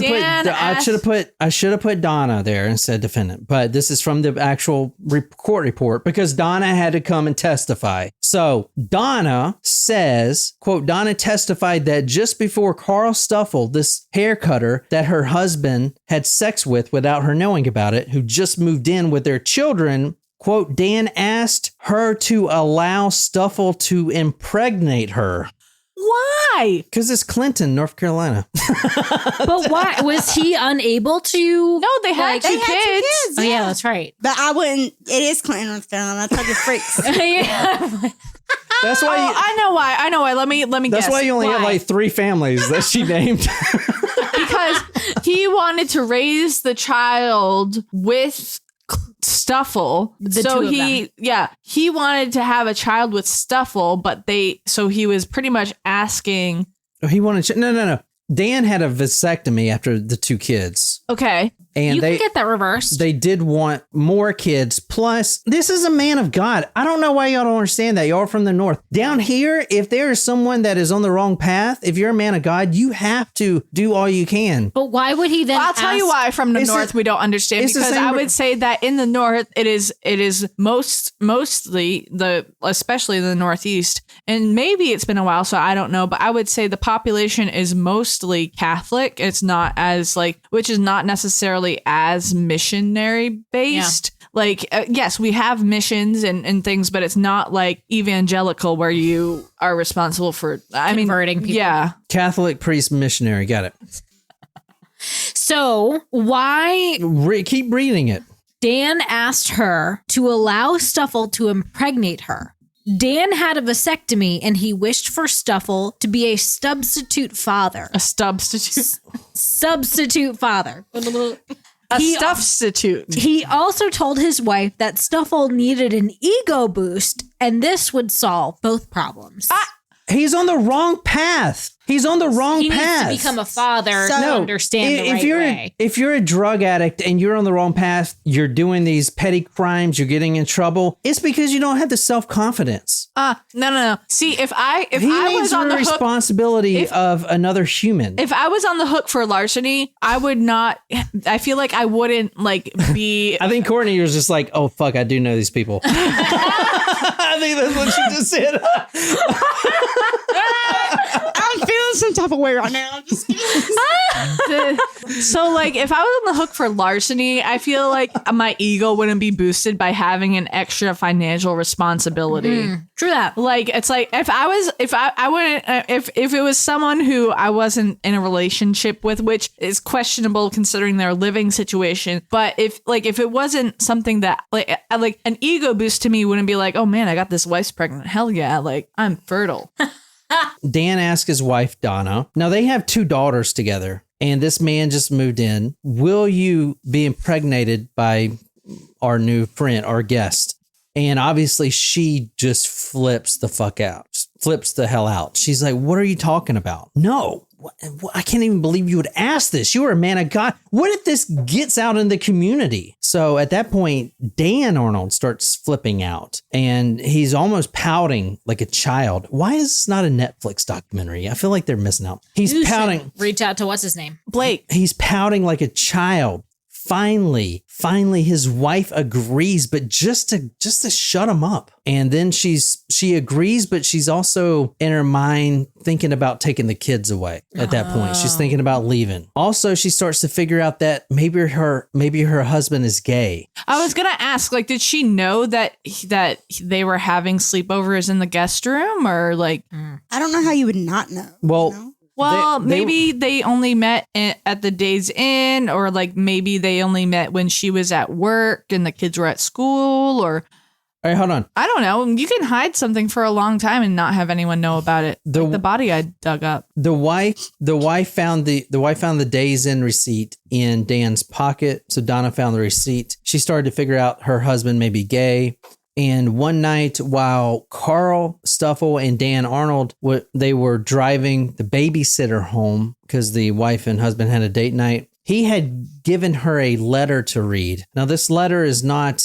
have put Donna there instead of defendant, but this is from the actual court report because Donna had to come and testify. So Donna says, quote, Donna testified that just before Carl Stuffle, this hair cutter that her husband had sex with without her knowing about it, who just moved in with their children, quote, Dan asked her to allow Stuffle to impregnate her. Why? Because it's Clinton, North Carolina. But why? Was he unable to? No, they had two kids. Oh, yeah, that's right. But I wouldn't. It is Clinton, North Carolina. I told you freaks. Yeah. That's why. I know why. Let me guess. That's why you only have like 3 families that she named. Because he wanted to raise the child with Stuffle. He wanted to have a child with Stuffle, but so he was pretty much asking. He wanted no. Dan had a vasectomy after the 2 kids. Okay. And you can get that reversed. They did want more kids. Plus, this is a man of God. I don't know why y'all don't understand that. Y'all are from the north. Down here, if there is someone that is on the wrong path, if you're a man of God, you have to do all you can. But why would he then? I'll tell you why from the north we don't understand, because I would say that in the north it is mostly especially the northeast, and maybe it's been a while, so I don't know, but I would say the population is mostly Catholic. It's not as which is not necessarily as missionary based. Yeah. Like, yes, we have missions and things, but it's not like evangelical where you are responsible for converting people. Yeah. Catholic priest missionary. Got it. So why keep reading it? Dan asked her to allow Stuffle to impregnate her. Dan had a vasectomy and he wished for Stuffle to be a substitute father. A substitute? Substitute father. A substitute. He also told his wife that Stuffle needed an ego boost and this would solve both problems. He's on the wrong path. He's on the wrong path. He needs to become a father to understand the right way. If you're a drug addict and you're on the wrong path, you're doing these petty crimes, you're getting in trouble, it's because you don't have the self-confidence. No. See, if I was on the responsibility of another human. If I was on the hook for larceny, I would not. I feel like I wouldn't be. I think Courtney was just like, oh fuck, I do know these people. I think that's what she just said. I'm feeling some type of way right now. I'm just So, if I was on the hook for larceny, I feel like my ego wouldn't be boosted by having an extra financial responsibility. True that. It's like if it was someone who I wasn't in a relationship with, which is questionable considering their living situation. But if it wasn't something that like an ego boost to me wouldn't be like, oh man, I got this wife's pregnant. Hell yeah, I'm fertile. Dan asked his wife, Donna. Now, they have 2 daughters together, and this man just moved in. Will you be impregnated by our new friend, our guest? And obviously, she just flips the fuck out, flips the hell out. She's like, what are you talking about? No, I can't even believe you would ask this. You are a man of God. What if this gets out in the community? So at that point, Dan Arnold starts flipping out and he's almost pouting like a child. Why is this not a Netflix documentary? I feel like they're missing out. He's pouting. Reach out to what's his name? Blake. He's pouting like a child. Finally, his wife agrees, but just to shut him up. And then she agrees, but she's also in her mind thinking about taking the kids away at that point. She's thinking about leaving. Also, she starts to figure out that maybe her husband is gay. I was going to ask, did she know that they were having sleepovers in the guest room or I don't know how you would not know. Well, you know? Well, maybe they only met at the Days Inn, or maybe they only met when she was at work and the kids were at school, or... All right, hold on. I don't know. You can hide something for a long time and not have anyone know about it. The body I dug up. The wife found the Days Inn receipt in Dan's pocket. So Donna found the receipt. She started to figure out her husband may be gay. And one night while Carl Stuffle and Dan Arnold, they were driving the babysitter home because the wife and husband had a date night, he had given her a letter to read. Now, this letter is not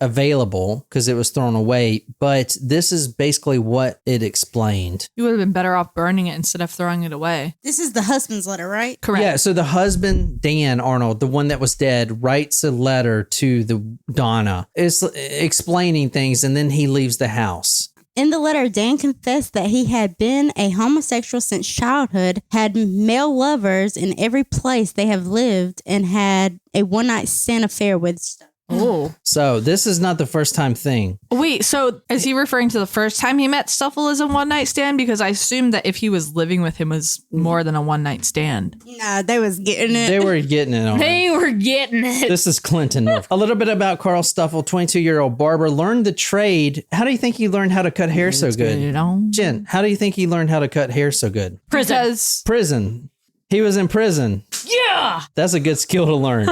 available because it was thrown away, but this is basically what it explained. You would have been better off burning it instead of throwing it away. This is the husband's letter, right? Correct. Yeah, so the husband, Dan Arnold, the one that was dead, writes a letter to the Donna, is explaining things, and then he leaves the house. In the letter, Dan confessed that he had been a homosexual since childhood, had male lovers in every place they have lived, and had a one-night stand affair with Oh. So this is not the first time thing. Wait, so is he referring to the first time he met Stuffle as a one night stand? Because I assumed that if he was living with him was more than a one night stand. Nah, they was getting it. They were getting it on. They were getting it. This is Clinton. A little bit about Carl Stuffle, 22-year-old barber, learned the trade. How do you think he learned how to cut hair so good? Jen, how do you think he learned how to cut hair so good? Prison. He was in prison. Yeah. That's a good skill to learn.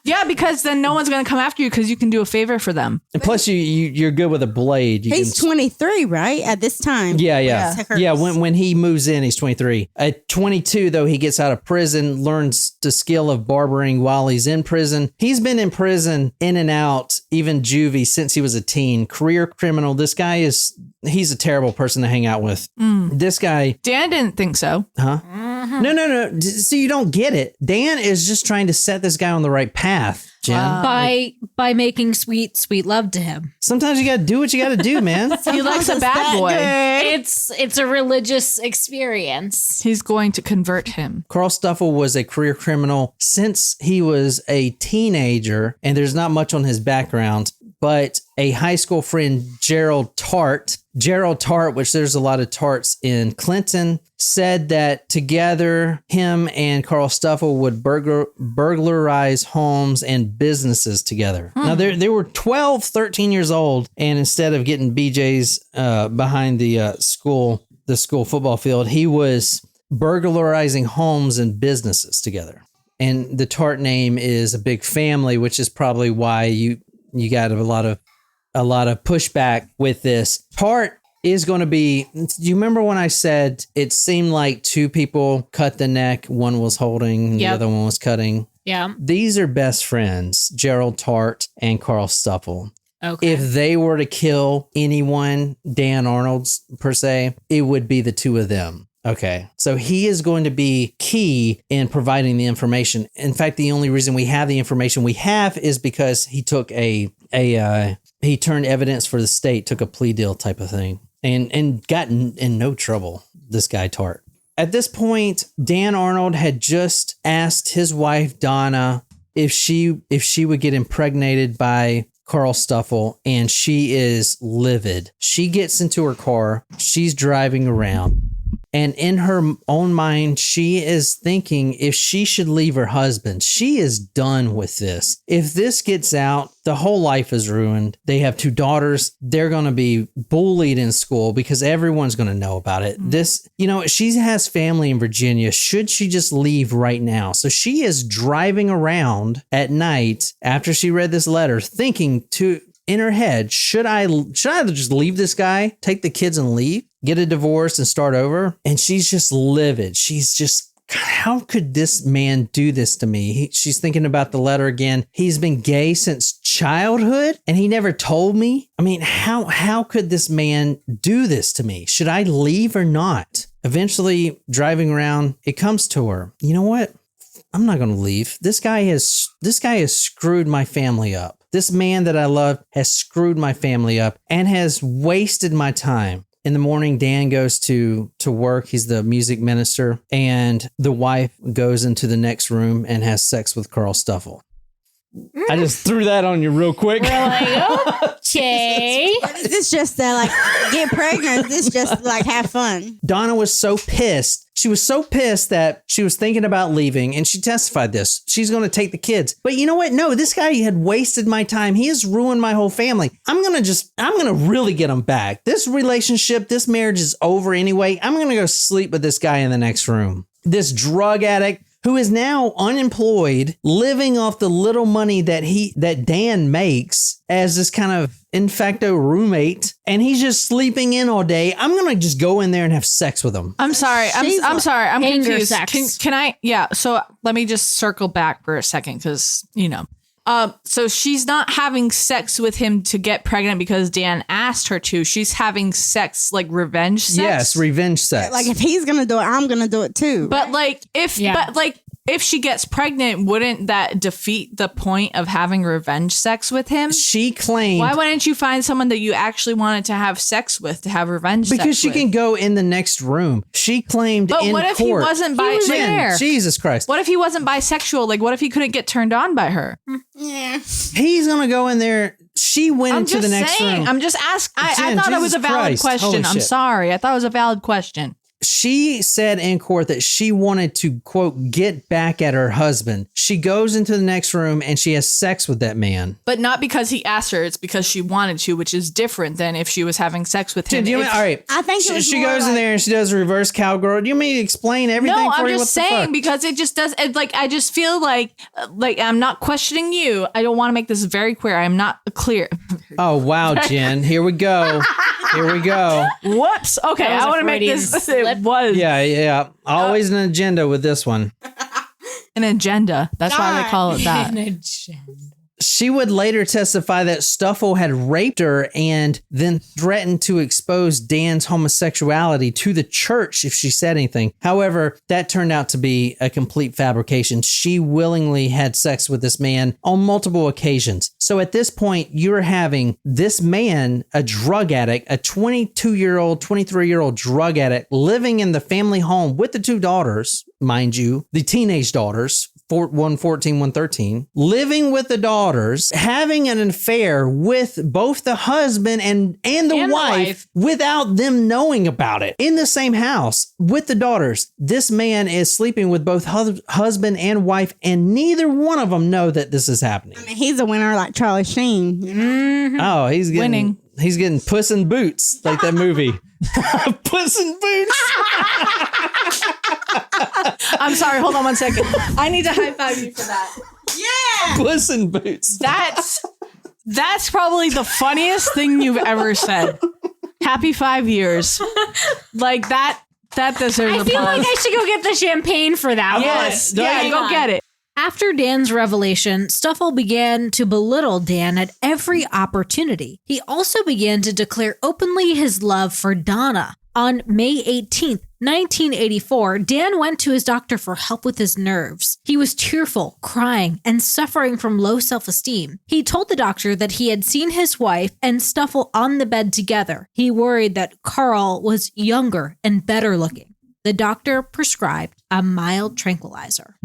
Yeah, because then no one's going to come after you because you can do a favor for them. And plus, you're good with a blade. He's 23, right? At this time. Yeah. When he moves in, he's 23. At 22, though, he gets out of prison, learns the skill of barbering while he's in prison. He's been in prison, in and out, even juvie, since he was a teen. Career criminal. This guy he's a terrible person to hang out with. This guy. Dan didn't think so. Huh? No. So you don't get it. Dan is just trying to set this guy on the right path, Jen. By making sweet love to him. Sometimes you got to do what you got to do, man. He likes a bad boy. It's a religious experience. He's going to convert him. Carl Stuffle was a career criminal since he was a teenager, and there's not much on his background, but a high school friend, Gerald Tart, which there's a lot of Tarts in Clinton, said that together him and Carl Stuffle would burglarize homes and businesses together. Now, they were 12, 13 years old, and instead of getting BJ's behind the school football field, he was burglarizing homes and businesses together. And the Tart name is a big family, which is probably why you got a lot of pushback with this. Tart is going to be, do you remember when I said it seemed like two people cut the neck, one was holding, the other one was cutting? Yeah. These are best friends, Gerald Tart and Carl Stuffle. Okay. If they were to kill anyone, Dan Arnold's per se, it would be the two of them. Okay. So he is going to be key in providing the information. In fact, the only reason we have the information we have is because he took he turned evidence for the state, took a plea deal type of thing, and got in no trouble, this guy Tart. At this point, Dan Arnold had just asked his wife, Donna, if she would get impregnated by Carl Stuffle, and she is livid. She gets into her car. She's driving around. And in her own mind, she is thinking if she should leave her husband. She is done with this. If this gets out, the whole life is ruined. They have two daughters. They're going to be bullied in school because everyone's going to know about it. She has family in Virginia. Should she just leave right now? So she is driving around at night after she read this letter, thinking in her head, should I just leave this guy, take the kids and leave, get a divorce and start over? And she's just livid. She's just, God, how could this man do this to me? She's thinking about the letter again. He's been gay since childhood and he never told me. I mean, how could this man do this to me? Should I leave or not? Eventually, driving around, it comes to her. You know what? I'm not going to leave. This guy has screwed my family up. This man that I love has screwed my family up and has wasted my time. In the morning, Dan goes to work. He's the music minister. And the wife goes into the next room and has sex with Carl Stuffle. I just threw that on you real quick. We're like, okay. Is this just get pregnant? Is this just have fun? Donna was so pissed. She was so pissed that she was thinking about leaving, and she testified this. She's going to take the kids. But you know what? No, this guy had wasted my time. He has ruined my whole family. I'm going to really get him back. This relationship, this marriage is over anyway. I'm going to go sleep with this guy in the next room. This drug addict who is now unemployed, living off the little money that Dan makes as this kind of in facto roommate, and he's just sleeping in all day. I'm gonna just go in there and have sex with him. I'm sorry. I'm sorry. I'm confused. Sex. Can I? Yeah. So let me just circle back for a second because So she's not having sex with him to get pregnant because Dan asked her to. She's having sex, like revenge sex. Yes, revenge sex. If he's gonna do it, I'm gonna do it too. But if she gets pregnant, wouldn't that defeat the point of having revenge sex with him? She claimed. Why wouldn't you find someone that you actually wanted to have sex with to have revenge sex with? Because she can go in the next room. She claimed But in what if court. he wasn't Jen, Jesus Christ. What if he wasn't bisexual? Like, what if he couldn't get turned on by her? Yeah. He's going to go in there. She went into the next room. I'm just asking. I Jen, thought it was Jesus a valid Christ. question. Holy I'm shit. sorry. I thought it was a valid question. She said in court that she wanted to, quote, get back at her husband. She goes into the next room and she has sex with that man. But not because he asked her. It's because she wanted to, which is different than if she was having sex with him. All right. I think it was she more goes in like- there and she does a reverse cowgirl. Do you mean to explain everything No, for I'm you? just What the saying fuck? because it just does. Like I just feel like I'm not questioning you. I don't want to make this very clear. I'm not clear. Oh, wow, Jen. Here we go. Here we go. Whoops. Okay, That was I a want to make Freudian this. slip. It was Yeah. Always an agenda with this one. an agenda. That's why they call it that. She would later testify that Stuffle had raped her and then threatened to expose Dan's homosexuality to the church if she said anything. However, that turned out to be a complete fabrication. She willingly had sex with this man on multiple occasions. So at this point, you're having this man, a drug addict, a 22-year-old, 23-year-old drug addict living in the family home with the two daughters, mind you, the teenage daughters, one 14, one 13, living with the daughters, having an affair with both the husband and the wife without them knowing about it in the same house with the daughters. This man is sleeping with both husband and wife, and neither one of them know that this is happening. I mean, he's a winner like Charlie Sheen. You know? Oh, he's getting Winning. He's getting Puss in Boots, like that movie. Puss in Boots. I'm sorry. Hold on one second. I need to high five you for that. Yeah. Puss in Boots. That's probably the funniest thing you've ever said. Happy 5 years. Like that deserves I feel applause. like I should go get the champagne for that one. Yes. Yeah, Hang go on. get it. After Dan's revelation, Stuffle began to belittle Dan at every opportunity. He also began to declare openly his love for Donna. On May 18th, 1984, Dan went to his doctor for help with his nerves. He was tearful, crying, and suffering from low self-esteem. He told the doctor that he had seen his wife and Stuffle on the bed together. He worried that Carl was younger and better looking. The doctor prescribed a mild tranquilizer.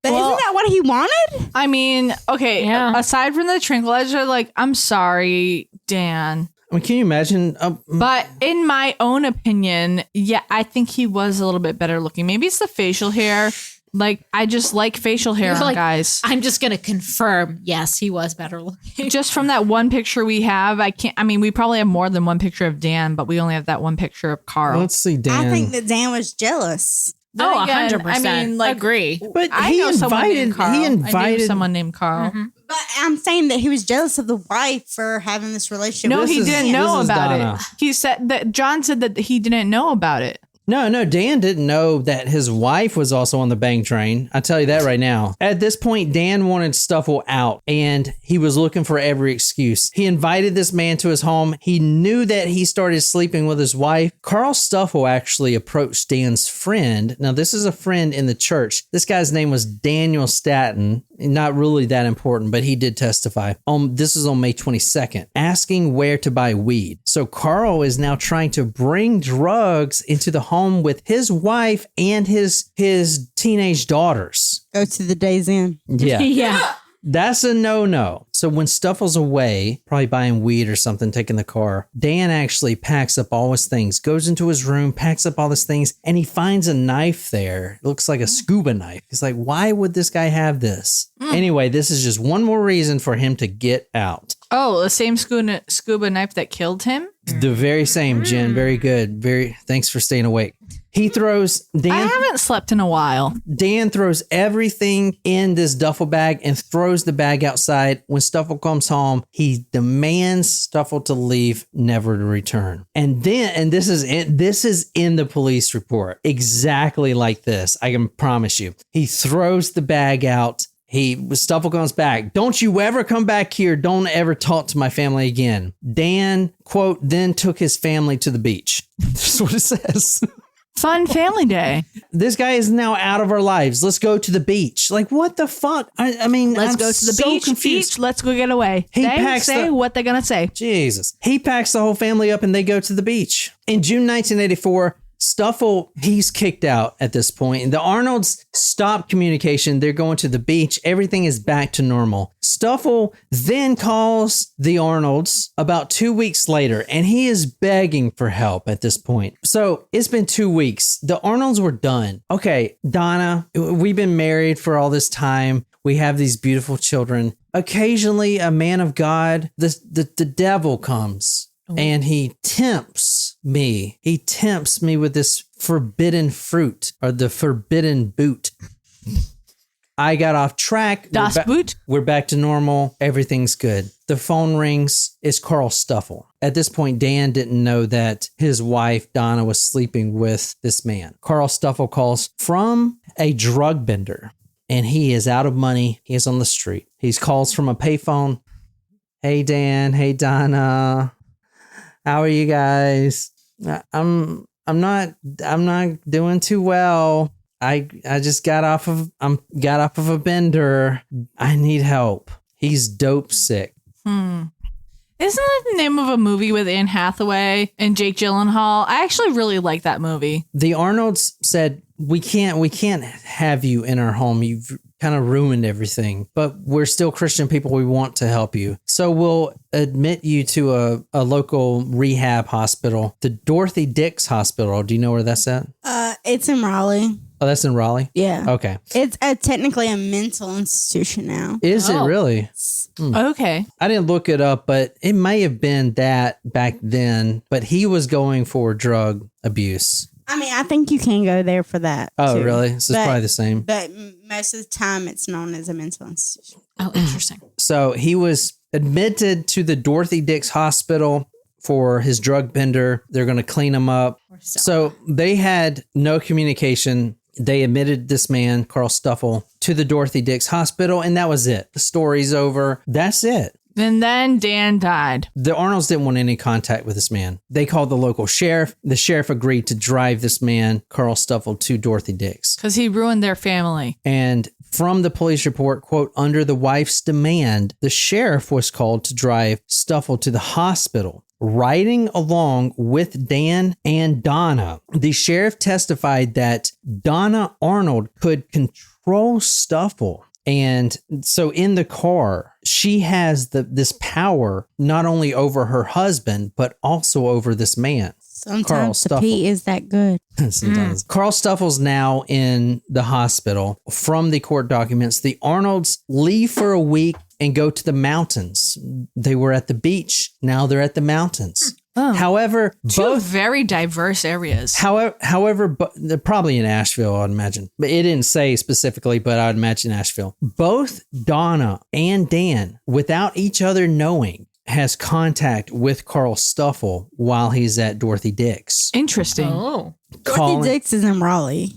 But isn't that what he wanted? I mean, okay, Yeah. aside from the tranquilizer, like, I'm sorry, Dan. I mean, can you imagine? But in my own opinion, yeah, I think he was a little bit better looking. Maybe it's the facial hair. Like, I just like facial hair You're on like, guys. I'm just going to confirm, yes, he was better looking. Just from that one picture we have, we probably have more than one picture of Dan, but we only have that one picture of Carl. Let's see, Dan. I think that Dan was jealous. Then Oh, again, 100%. I mean, like, agree. But I he know someone named invited. Carl. He I knew invited someone named Carl. But I'm saying that he was jealous of the wife for having this relationship. No, with he This is- didn't know this is about Donna. it. He said that John said that he didn't know about it. No, Dan didn't know that his wife was also on the bang train. I tell you that right now. At this point, Dan wanted Stuffle out and he was looking for every excuse. He invited this man to his home. He knew that he started sleeping with his wife. Carl Stuffle actually approached Dan's friend. Now, this is a friend in the church. This guy's name was Daniel Staton. Not really that important, but he did testify. This is on May 22nd, asking where to buy weed. So Carl is now trying to bring drugs into the home with his wife and his teenage daughters. Go to the Days Inn. Yeah. Yeah. That's a no-no. So when Stuffle's away, probably buying weed or something, taking the car, Dan actually packs up all his things, goes into his room, packs up all his things, and he finds a knife there. It looks like a scuba knife. He's like, why would this guy have this? Anyway, this is just one more reason for him to get out. Oh, the same scuba knife that killed him? The very same, Jen. Very good. Thanks for staying awake. He throws I Dan. haven't slept in a while. Dan throws everything in this duffel bag and throws the bag outside. When Stuffle comes home, he demands Stuffle to leave, never to return. And this is in the police report, exactly like this. I can promise you. He throws the bag out. Stuffle comes back. Don't you ever come back here. Don't ever talk to my family again. Dan, quote, then took his family to the beach. That's what it says. Fun family day. This guy is now out of our lives. Let's go to the beach. Like, what the fuck? I mean, Let's I'm go to the so beach. confused. Beach. Let's go get away. He They packs say the- what they're gonna say. Jesus. He packs the whole family up and they go to the beach. In June 1984, Stuffle, he's kicked out at this point. And the Arnolds stop communication. They're going to the beach. Everything is back to normal. Stuffle then calls the Arnolds about 2 weeks later, and he is begging for help at this point. So it's been 2 weeks. The Arnolds were done. Okay, Donna, we've been married for all this time. We have these beautiful children. Occasionally, a man of God, the devil comes. And he tempts me. He tempts me with this forbidden fruit or the forbidden boot. I got off track. Das Boot? We're back to normal. Everything's good. The phone rings. It's Carl Stuffle. At this point, Dan didn't know that his wife, Donna, was sleeping with this man. Carl Stuffle calls from a drug bender, and he is out of money. He is on the street. He calls from a payphone. Hey, Dan. Hey, Donna. How are you guys? I'm not doing too well. I just got off of a bender. I need help. He's dope sick. Isn't that the name of a movie with Anne Hathaway and Jake Gyllenhaal? I actually really like that movie. The Arnolds said, we can't have you in our home. You've kind of ruined everything, but we're still Christian people. We want to help you. So we'll admit you to a local rehab hospital, the Dorothy Dix Hospital. Do you know where that's at? It's in Raleigh. Oh, that's in Raleigh? Yeah. Okay. It's technically a mental institution now. Is it really? Okay. I didn't look it up, but it may have been that back then, but he was going for drug abuse. I mean, I think you can go there for that. Oh, too. really? So it's probably the same. But most of the time, it's known as a mental institution. Oh, interesting. So he was admitted to the Dorothy Dix Hospital for his drug bender. They're going to clean him up. So they had no communication. They admitted this man, Carl Stuffle, to the Dorothy Dix Hospital, and that was it. The story's over. That's it. And then Dan died. The Arnolds didn't want any contact with this man. They called the local sheriff. The sheriff agreed to drive this man, Carl Stuffle, to Dorothy Dix. Because he ruined their family. And from the police report, quote, under the wife's demand, the sheriff was called to drive Stuffle to the hospital. Riding along with Dan and Donna, the sheriff testified that Donna Arnold could control Stuffle. And so in the car, she has this power not only over her husband, but also over this man. Sometimes the pee is that good. Sometimes. Carl Stuffle's now in the hospital. From the court documents, the Arnolds leave for a week and go to the mountains. They were at the beach. Now they're at the mountains. Oh. However, Two very diverse areas. However, they're probably in Asheville, I'd imagine. But it didn't say specifically, but I would imagine Asheville. Both Donna and Dan, without each other knowing, has contact with Carl Stuffle while he's at Dorothy Dix. Interesting. Oh. Dorothy Dix is in Raleigh.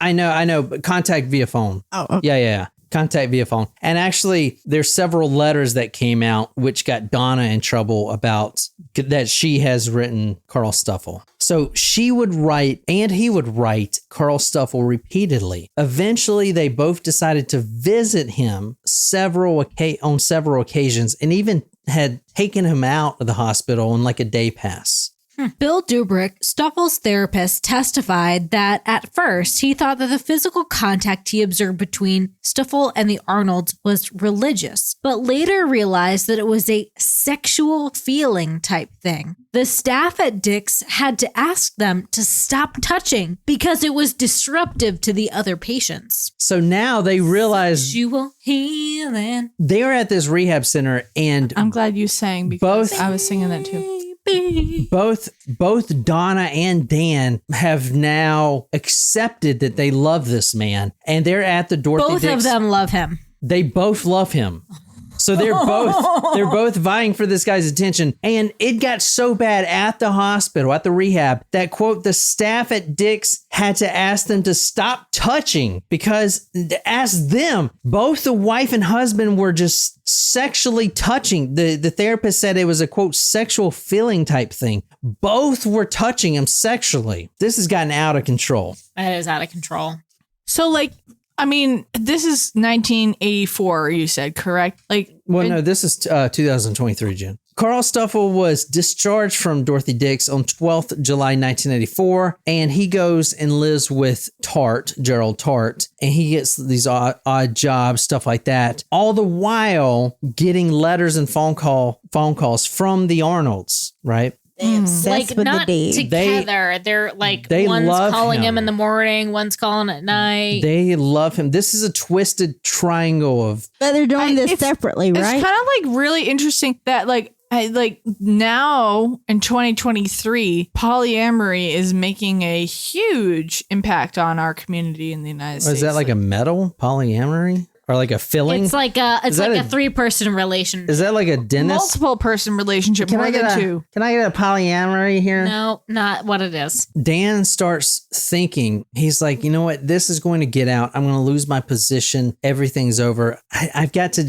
I know, but contact via phone. Oh, okay. Yeah. Contact via phone. And actually, there's several letters that came out which got Donna in trouble about that she has written Carl Stuffle. So she would write and he would write Carl Stuffle repeatedly. Eventually, they both decided to visit him on several occasions and even had taken him out of the hospital on like a day pass. Bill Dubrick, Stuffle's therapist, testified that at first he thought that the physical contact he observed between Stuffle and the Arnolds was religious, but later realized that it was a sexual feeling type thing. The staff at Dix had to ask them to stop touching because it was disruptive to the other patients. So now they realize Sexual healing. they're at this rehab center and I'm glad you sang because Both- I was singing that too. both Donna and Dan have now accepted that they love this man, and they're at the Dorothy Both Dix. of them love him. They both love him. So they're both vying for this guy's attention. And it got so bad at the hospital, at the rehab, that, quote, the staff at Dick's had to ask them to stop touching because, as them, both the wife and husband were just sexually touching. The therapist said it was a, quote, sexual feeling type thing. Both were touching him sexually. This has gotten out of control. That is out of control. So, like, I mean, this is 1984, you said, correct? Well, no, this is 2023, Jen. Carl Stuffle was discharged from Dorothy Dix on 12th July 1984, and he goes and lives with Gerald Tart, and he gets these odd jobs, stuff like that, all the while getting letters and phone calls from the Arnolds, right? They obsessed with not the D. together. They're one's calling him in the morning, one's calling at night. They love him. This is a twisted triangle of. But they're doing this separately, right? It's kind of like really interesting that now in 2023, polyamory is making a huge impact on our community in the United States. Is that like a metal polyamory? Or like a filling? It's like a 3-person relation. Is that like a dentist? Multiple person relationship, more than two. Can I get a polyamory here? No, not what it is. Dan starts thinking, he's like, you know what? This is going to get out. I'm going to lose my position. Everything's over. I got to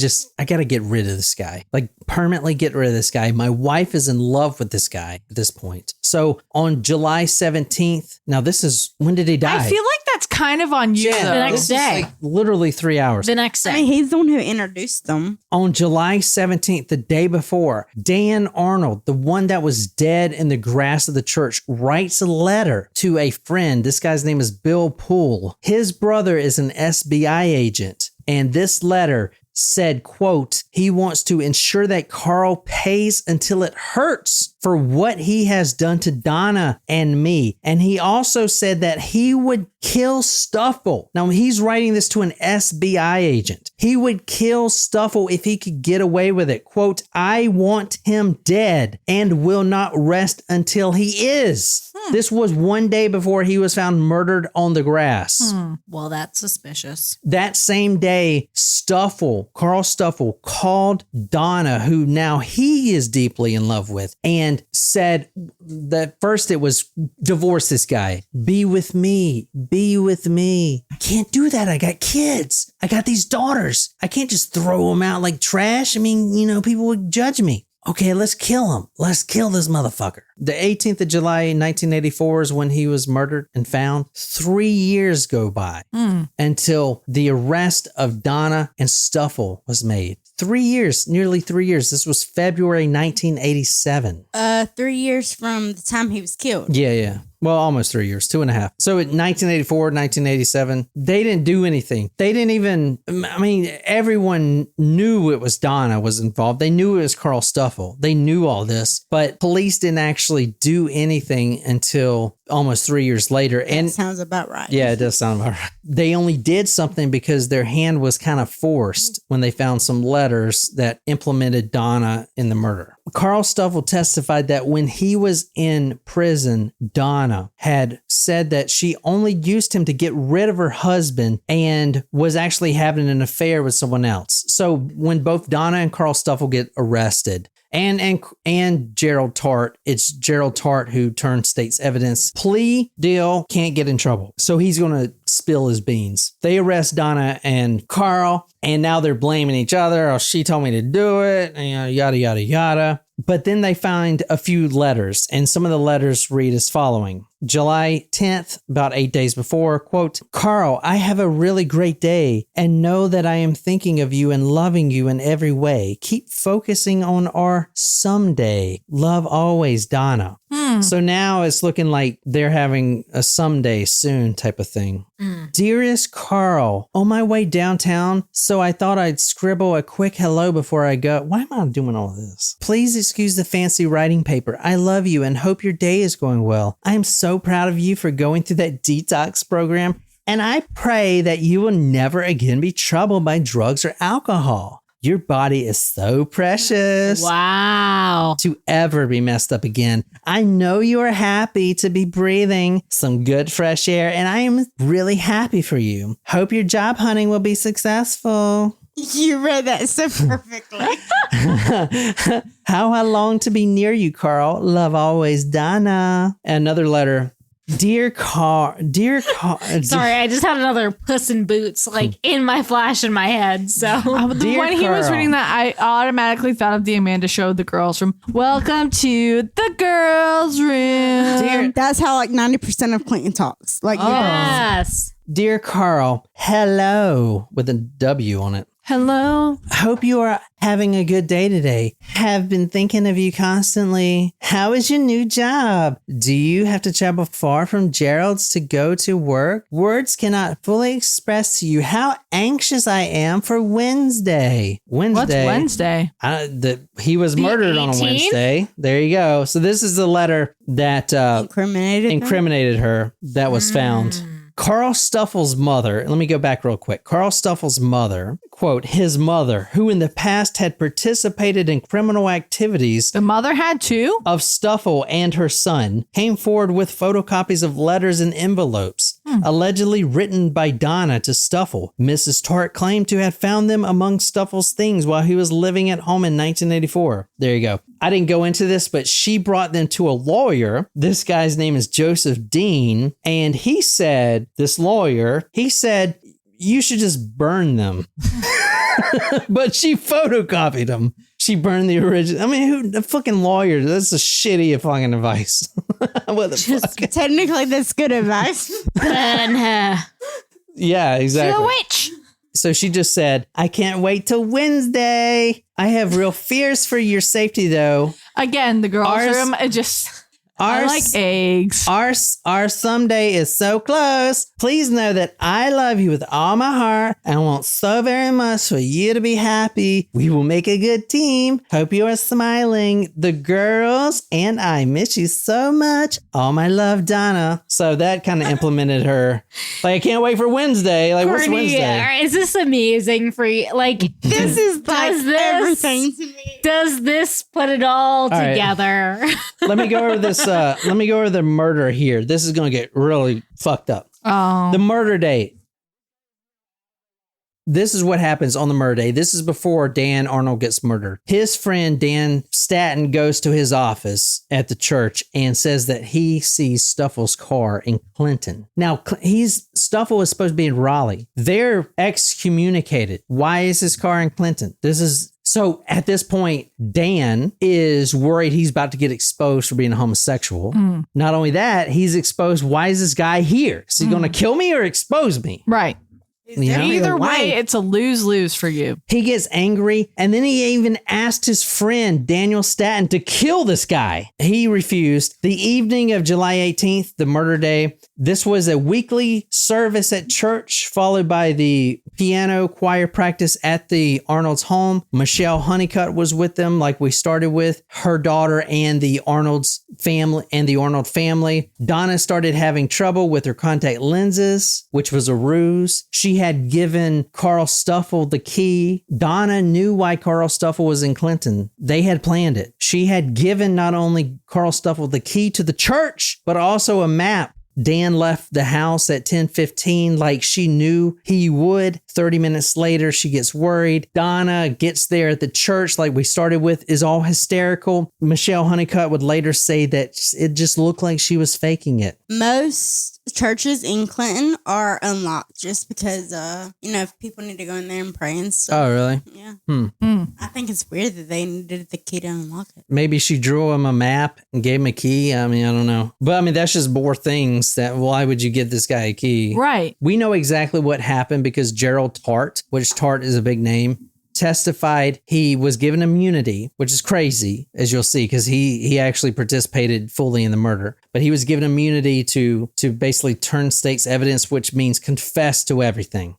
get rid of this guy. Like permanently get rid of this guy. My wife is in love with this guy at this point. So on July 17th, now this is, when did he die? I feel like that's kind of on you, though. The next day. Like literally 3 hours. The next day. I mean, he's the one who introduced them. On July 17th, the day before, Dan Arnold, the one that was dead in the grass of the church, writes a letter to a friend. This guy's name is Bill Poole. His brother is an SBI agent. And this letter said, quote, he wants to ensure that Carl pays until it hurts for what he has done to Donna and me. And he also said that he would kill Stuffle. Now, he's writing this to an SBI agent. He would kill Stuffle if he could get away with it. Quote, I want him dead and will not rest until he is. This was one day before he was found murdered on the grass. Well, that's suspicious. That same day, Carl Stuffle called Donna, who now he is deeply in love with, and said that first it was divorce this guy. Be with me. Be with me. I can't do that. I got kids. I got these daughters. I can't just throw them out like trash. I mean, people would judge me. Okay, let's kill him. Let's kill this motherfucker. The 18th of July, 1984 is when he was murdered and found. 3 years go by until the arrest of Donna and Stuffle was made. 3 years, nearly 3 years. This was February 1987. 3 years from the time he was killed. Yeah. Well, almost 3 years, 2.5. So in 1984, 1987, they didn't do anything. They didn't even, everyone knew it was Donna was involved. They knew it was Carl Stuffle. They knew all this, but police didn't actually do anything until almost 3 years later. And that sounds about right. Yeah, it does sound about right. They only did something because their hand was kind of forced when they found some letters that implemented Donna in the murder. Carl Stuffle testified that when he was in prison, Donna had said that she only used him to get rid of her husband and was actually having an affair with someone else. So when both Donna and Carl Stuffle get arrested, and Gerald Tart, it's Gerald Tart who turned state's evidence. Plea deal, can't get in trouble. So he's going to spill his beans. They arrest Donna and Carl, and now they're blaming each other. Oh, she told me to do it, yada, yada, yada. But then they find a few letters, and some of the letters read as following. July 10th, about 8 days before, quote, Carl, I have a really great day and know that I am thinking of you and loving you in every way. Keep focusing on our someday. Love always, Donna. So now it's looking like they're having a someday soon type of thing. Dearest Carl, on my way downtown, so I thought I'd scribble a quick hello before I go. Why am I doing all of this? Please excuse the fancy writing paper. I love you and hope your day is going well. I am so proud of you for going through that detox program, and I pray that you will never again be troubled by drugs or alcohol. Your body is so precious. Wow. To ever be messed up again. I know you are happy to be breathing some good fresh air, and I am really happy for you. Hope your job hunting will be successful. You read that so perfectly. How I long to be near you, Carl. Love always, Donna. Another letter. Dear Carl. Sorry, I just had another Puss in Boots in my flash in my head. So when he was reading that, I automatically thought of the Amanda Show, the girls room. Welcome to the girls' room. That's how 90% of Clinton talks. yes. Dear Carl, hello, with a W on it. Hello. Hope you are having a good day today. Have been thinking of you constantly. How is your new job? Do you have to travel far from Gerald's to go to work? Words cannot fully express to you how anxious I am for Wednesday. What's Wednesday? He was murdered on a Wednesday. There you go. So this is the letter that incriminated her that was found. Carl Stuffel's mother, let me go back real quick. Carl Stuffel's mother, quote, his mother, who in the past had participated in criminal activities. The mother had too? Of Stuffel and her son, came forward with photocopies of letters and envelopes, allegedly written by Donna to Stuffel. Mrs. Tart claimed to have found them among Stuffel's things while he was living at home in 1984. There you go. I didn't go into this, but she brought them to a lawyer. This guy's name is Joseph Dean. And he said, you should just burn them. But she photocopied them. She burned the original. I mean, who the fucking lawyer? That's a shitty fucking advice. What the fuck? Technically, that's good advice. Burn her. Yeah, exactly. She's a witch. So she just said, I can't wait till Wednesday. I have real fears for your safety, though. Again, the girls' room, I like eggs. Our someday is so close. Please know that I love you with all my heart and want so very much for you to be happy. We will make a good team. Hope you are smiling. The girls and I miss you so much. All my love, Donna. So that kind of implemented her. I can't wait for Wednesday. What's Wednesday? Is this amazing for you? This is everything to me. Does this put it all together? Right. Let me go over this. Let me go over the murder here. This is going to get really fucked up. Oh. The murder date. This is what happens on the murder day. This is before Dan Arnold gets murdered. His friend Dan Staton goes to his office at the church and says that he sees Stuffel's car in Clinton. Now, Stuffel is supposed to be in Raleigh. They're excommunicated. Why is his car in Clinton? So at this point, Dan is worried he's about to get exposed for being a homosexual. Not only that, he's exposed. Why is this guy here? Is he going to kill me or expose me? Right. You know? Either way, it's a lose-lose for you. He gets angry, and then he even asked his friend, Daniel Staton, to kill this guy. He refused. The evening of July 18th, the murder day, this was a weekly service at church, followed by the piano choir practice at the Arnold's home. Michelle Honeycutt was with them, like we started with, her daughter and the Arnold family. Donna started having trouble with her contact lenses, which was a ruse. She had given Carl Stuffel the key. Donna knew why Carl Stuffel was in Clinton. They had planned it. She had given not only Carl Stuffel the key to the church, but also a map. Dan left the house at 10:15 like she knew he would. 30 minutes later, she gets worried. Donna gets there at the church, like we started with, is all hysterical. Michelle Honeycutt would later say that it just looked like she was faking it. Most churches in Clinton are unlocked just because, if people need to go in there and pray and stuff. Oh, really? Yeah. I think it's weird that they needed the key to unlock it. Maybe she drew him a map and gave him a key. I mean, I don't know. But I mean, that's just more things that, why would you give this guy a key? Right. We know exactly what happened because Gerald Tart, which Tart is a big name, testified he was given immunity, which is crazy, as you'll see, because he actually participated fully in the murder. But he was given immunity to basically turn state's evidence, which means confess to everything.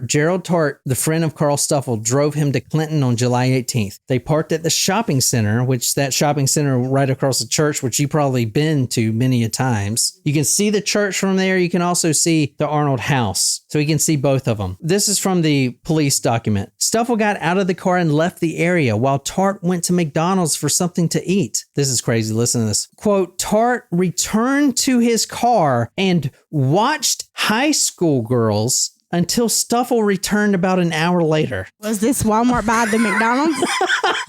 Gerald Tart, the friend of Carl Stuffel, drove him to Clinton on July 18th. They parked at the shopping center, that shopping center right across the church, which you've probably been to many a times. You can see the church from there. You can also see the Arnold house. So you can see both of them. This is from the police document. Stuffel got out of the car and left the area while Tart went to McDonald's for something to eat. This is crazy. Listen to this. Quote, Tart returned to his car and watched high school girls until Stuffle returned about an hour later. Was this Walmart by the McDonald's?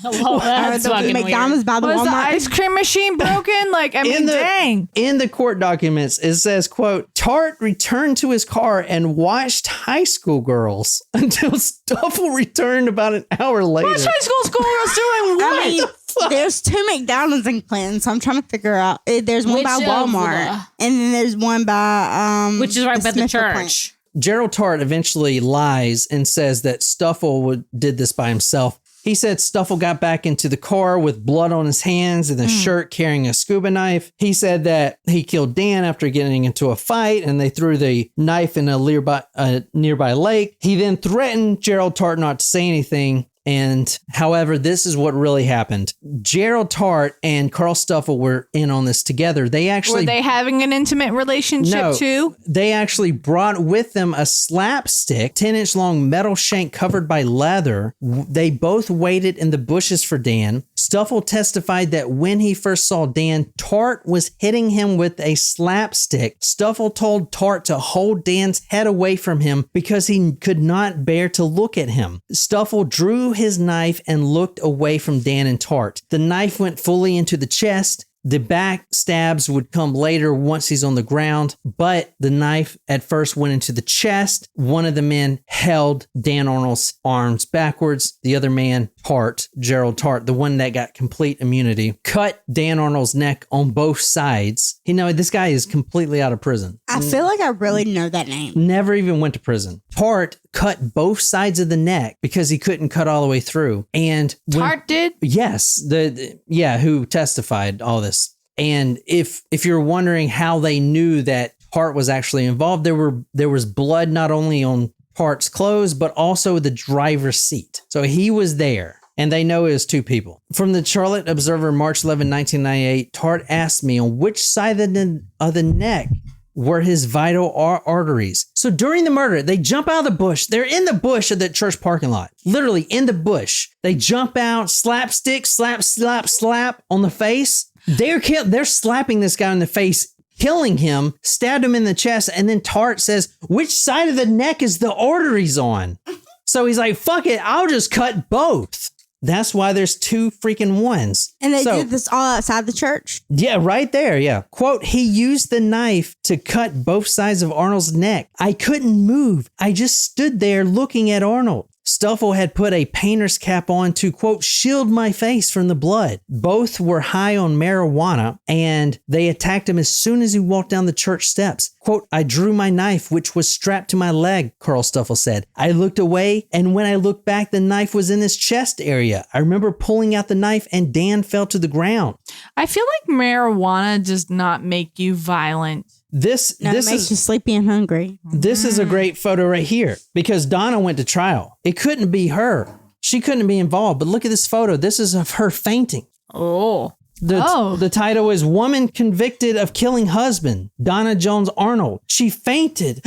Well, that's Or the fucking McDonald's by the Was the Walmart? ice cream machine broken? Like, I mean, dang. In the court documents, it says, quote, Tart returned to his car and watched high school girls until Stuffle returned about an hour later. What's high school girls doing what? I mean, there's 2 McDonald's in Clinton, so I'm trying to figure out. There's one Which by of Walmart, and then there's one by which is right by the Smithfield plant. church. Gerald Tart eventually lies and says that Stuffle did this by himself. He said Stuffle got back into the car with blood on his hands and a shirt carrying a scuba knife. He said that he killed Dan after getting into a fight and they threw the knife in a nearby lake. He then threatened Gerald Tart not to say anything. And however, this is what really happened. Gerald Tart and Carl Stuffle were in on this together. Were they having an intimate relationship too? They actually brought with them a slapstick, 10-inch long metal shank covered by leather. They both waited in the bushes for Dan. Stuffle testified that when he first saw Dan, Tart was hitting him with a slapstick. Stuffle told Tart to hold Dan's head away from him because he could not bear to look at him. Stuffle drew his knife and looked away from Dan and Tart. The knife went fully into the chest. The back stabs would come later once he's on the ground, but the knife at first went into the chest. One of the men held Dan Arnold's arms backwards. The other man, Tart, Gerald Tart, the one that got complete immunity, cut Dan Arnold's neck on both sides. You know, this guy is completely out of prison. I feel like I really know that name. Never even went to prison. Tart cut both sides of the neck because he couldn't cut all the way through. And Tart did? Yes, who testified all this. And if you're wondering how they knew that Tart was actually involved, there was blood not only on Tart's clothes but also the driver's seat. So he was there. And they know it was 2 people. From the Charlotte Observer, March 11, 1998, Tart asked me on which side of the neck were his vital arteries. So during the murder, they jump out of the bush. They're in the bush of the church parking lot. Literally in the bush. They jump out, slapstick, slap, slap, slap on the face. They're slapping this guy in the face, killing him, stabbed him in the chest, and then Tart says, which side of the neck is the arteries on? So he's like, fuck it, I'll just cut both. That's why there's 2 freaking ones. And they did this all outside the church? Yeah, right there, yeah. Quote, he used the knife to cut both sides of Arnold's neck. I couldn't move. I just stood there looking at Arnold. Stuffle had put a painter's cap on to, quote, shield my face from the blood. Both were high on marijuana, and they attacked him as soon as he walked down the church steps. Quote, I drew my knife, which was strapped to my leg, Carl Stuffle said. I looked away, and when I looked back, the knife was in his chest area. I remember pulling out the knife, and Dan fell to the ground. I feel like marijuana does not make you violent. This it makes you sleepy and hungry. This is a great photo right here because Donna went to trial. It couldn't be her. She couldn't be involved. But look at this photo. This is of her fainting. Oh. The title is Woman Convicted of Killing Husband, Donna Jones Arnold. She fainted.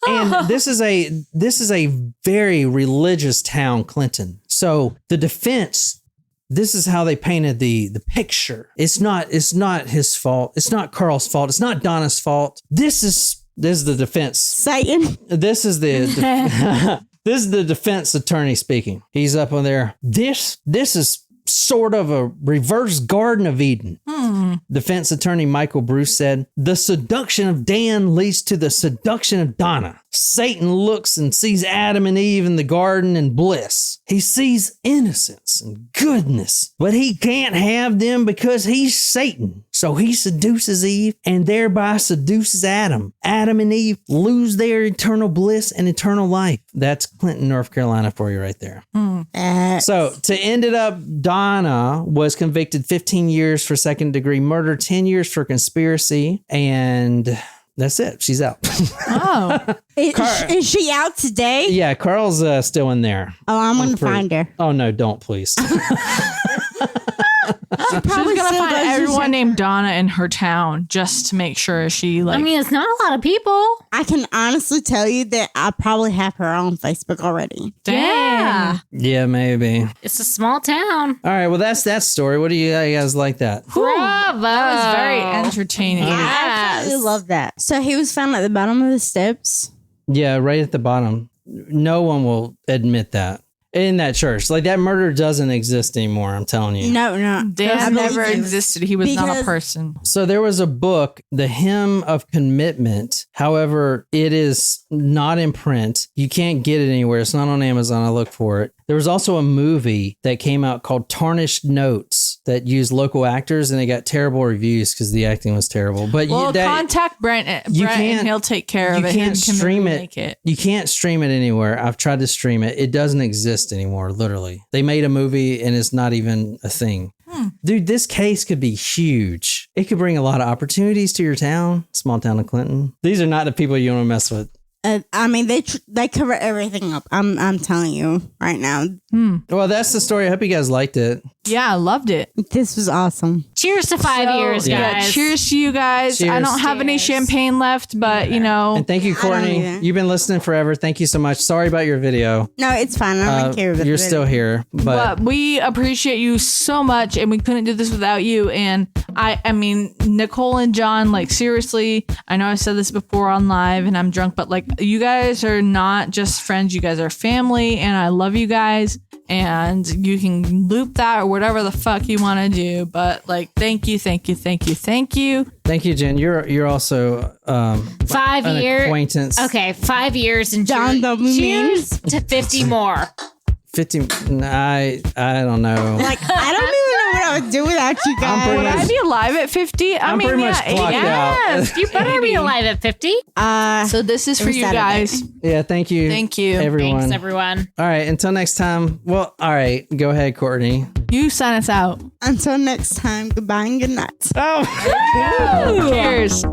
And this is a very religious town, Clinton. So the defense, this is how they painted the picture. It's not his fault. It's not Carl's fault. It's not Donna's fault. This is the defense. Satan. This is the this is the defense attorney speaking. He's up on there. This is sort of a reverse Garden of Eden. Defense attorney Michael Bruce said, the seduction of Dan leads to the seduction of Donna. Satan looks and sees Adam and Eve in the garden in bliss. He sees innocence and goodness, but he can't have them because he's Satan. So he seduces Eve and thereby seduces Adam. Adam and Eve lose their eternal bliss and eternal life. That's Clinton, North Carolina for you right there. So to end it up, Donna was convicted 15 years for second-degree murder, 10 years for conspiracy, and that's it. She's out. Oh. Is she out today? Yeah, Carl's still in there. Oh, I'm going to find her. Oh, no, don't, please. She's going to find everyone named Donna in her town just to make sure she I mean, it's not a lot of people. I can honestly tell you that I probably have her on Facebook already. Yeah. Yeah, maybe. It's a small town. All right, well, that's that story. What do you guys like that? Bravo. That was very entertaining. I absolutely love that. So he was found at the bottom of the steps. Yeah, right at the bottom. No one will admit that in that church. Like that murder doesn't exist anymore. I'm telling you. No. Dan never Because- existed. He was not a because- person. So there was a book, The Hymn of Commitment. However, it is not in print. You can't get it anywhere. It's not on Amazon. I looked for it. There was also a movie that came out called Tarnished Notes that used local actors, and it got terrible reviews because the acting was terrible. But Well, contact Brent you and can't- he'll take care of you it. can't He can stream make it. You can't stream it anywhere. I've tried to stream it. It doesn't exist anymore, literally. They made a movie and it's not even a thing. Dude, this case could be huge. It could bring a lot of opportunities to your town, small town of Clinton. These are not the people you want to mess with. I mean, they cover everything up. I'm telling you right now. Well, that's the story. I hope you guys liked it. Yeah, I loved it. This was awesome. Cheers to 5 years, yeah. guys. Cheers to you guys. I Cheers. don't have any Cheers. champagne left, but you know. And thank you, Courtney. either. You've been listening forever. Thank you so much. Sorry about your video. No, it's fine. I don't care about You're it. still here, but But we appreciate you so much, and we couldn't do this without you. And I mean, Nicole and John, like seriously, I know I said this before on live, and I'm drunk, but like you guys are not just friends; you guys are family, and I love you guys. And you can loop that or whatever the fuck you want to do. But like, thank you. thank you, Jen. You're also 5 an years. acquaintance. Okay, 5 years and Down the cheers to 50 more. 50. I don't know. Like, I don't even know what I would do without you guys. pretty Would I much- be alive at 50? I I'm mean, pretty much yeah, clocked 80. out. Yes, you better be 80. alive at 50. So this is It for was you Saturday. guys. Yeah, thank you. Thank you. everyone. Thanks, everyone. All right, until next time. Well, all right, go ahead, Courtney. You sign us out. Until next time, goodbye and good night. Oh. Cheers.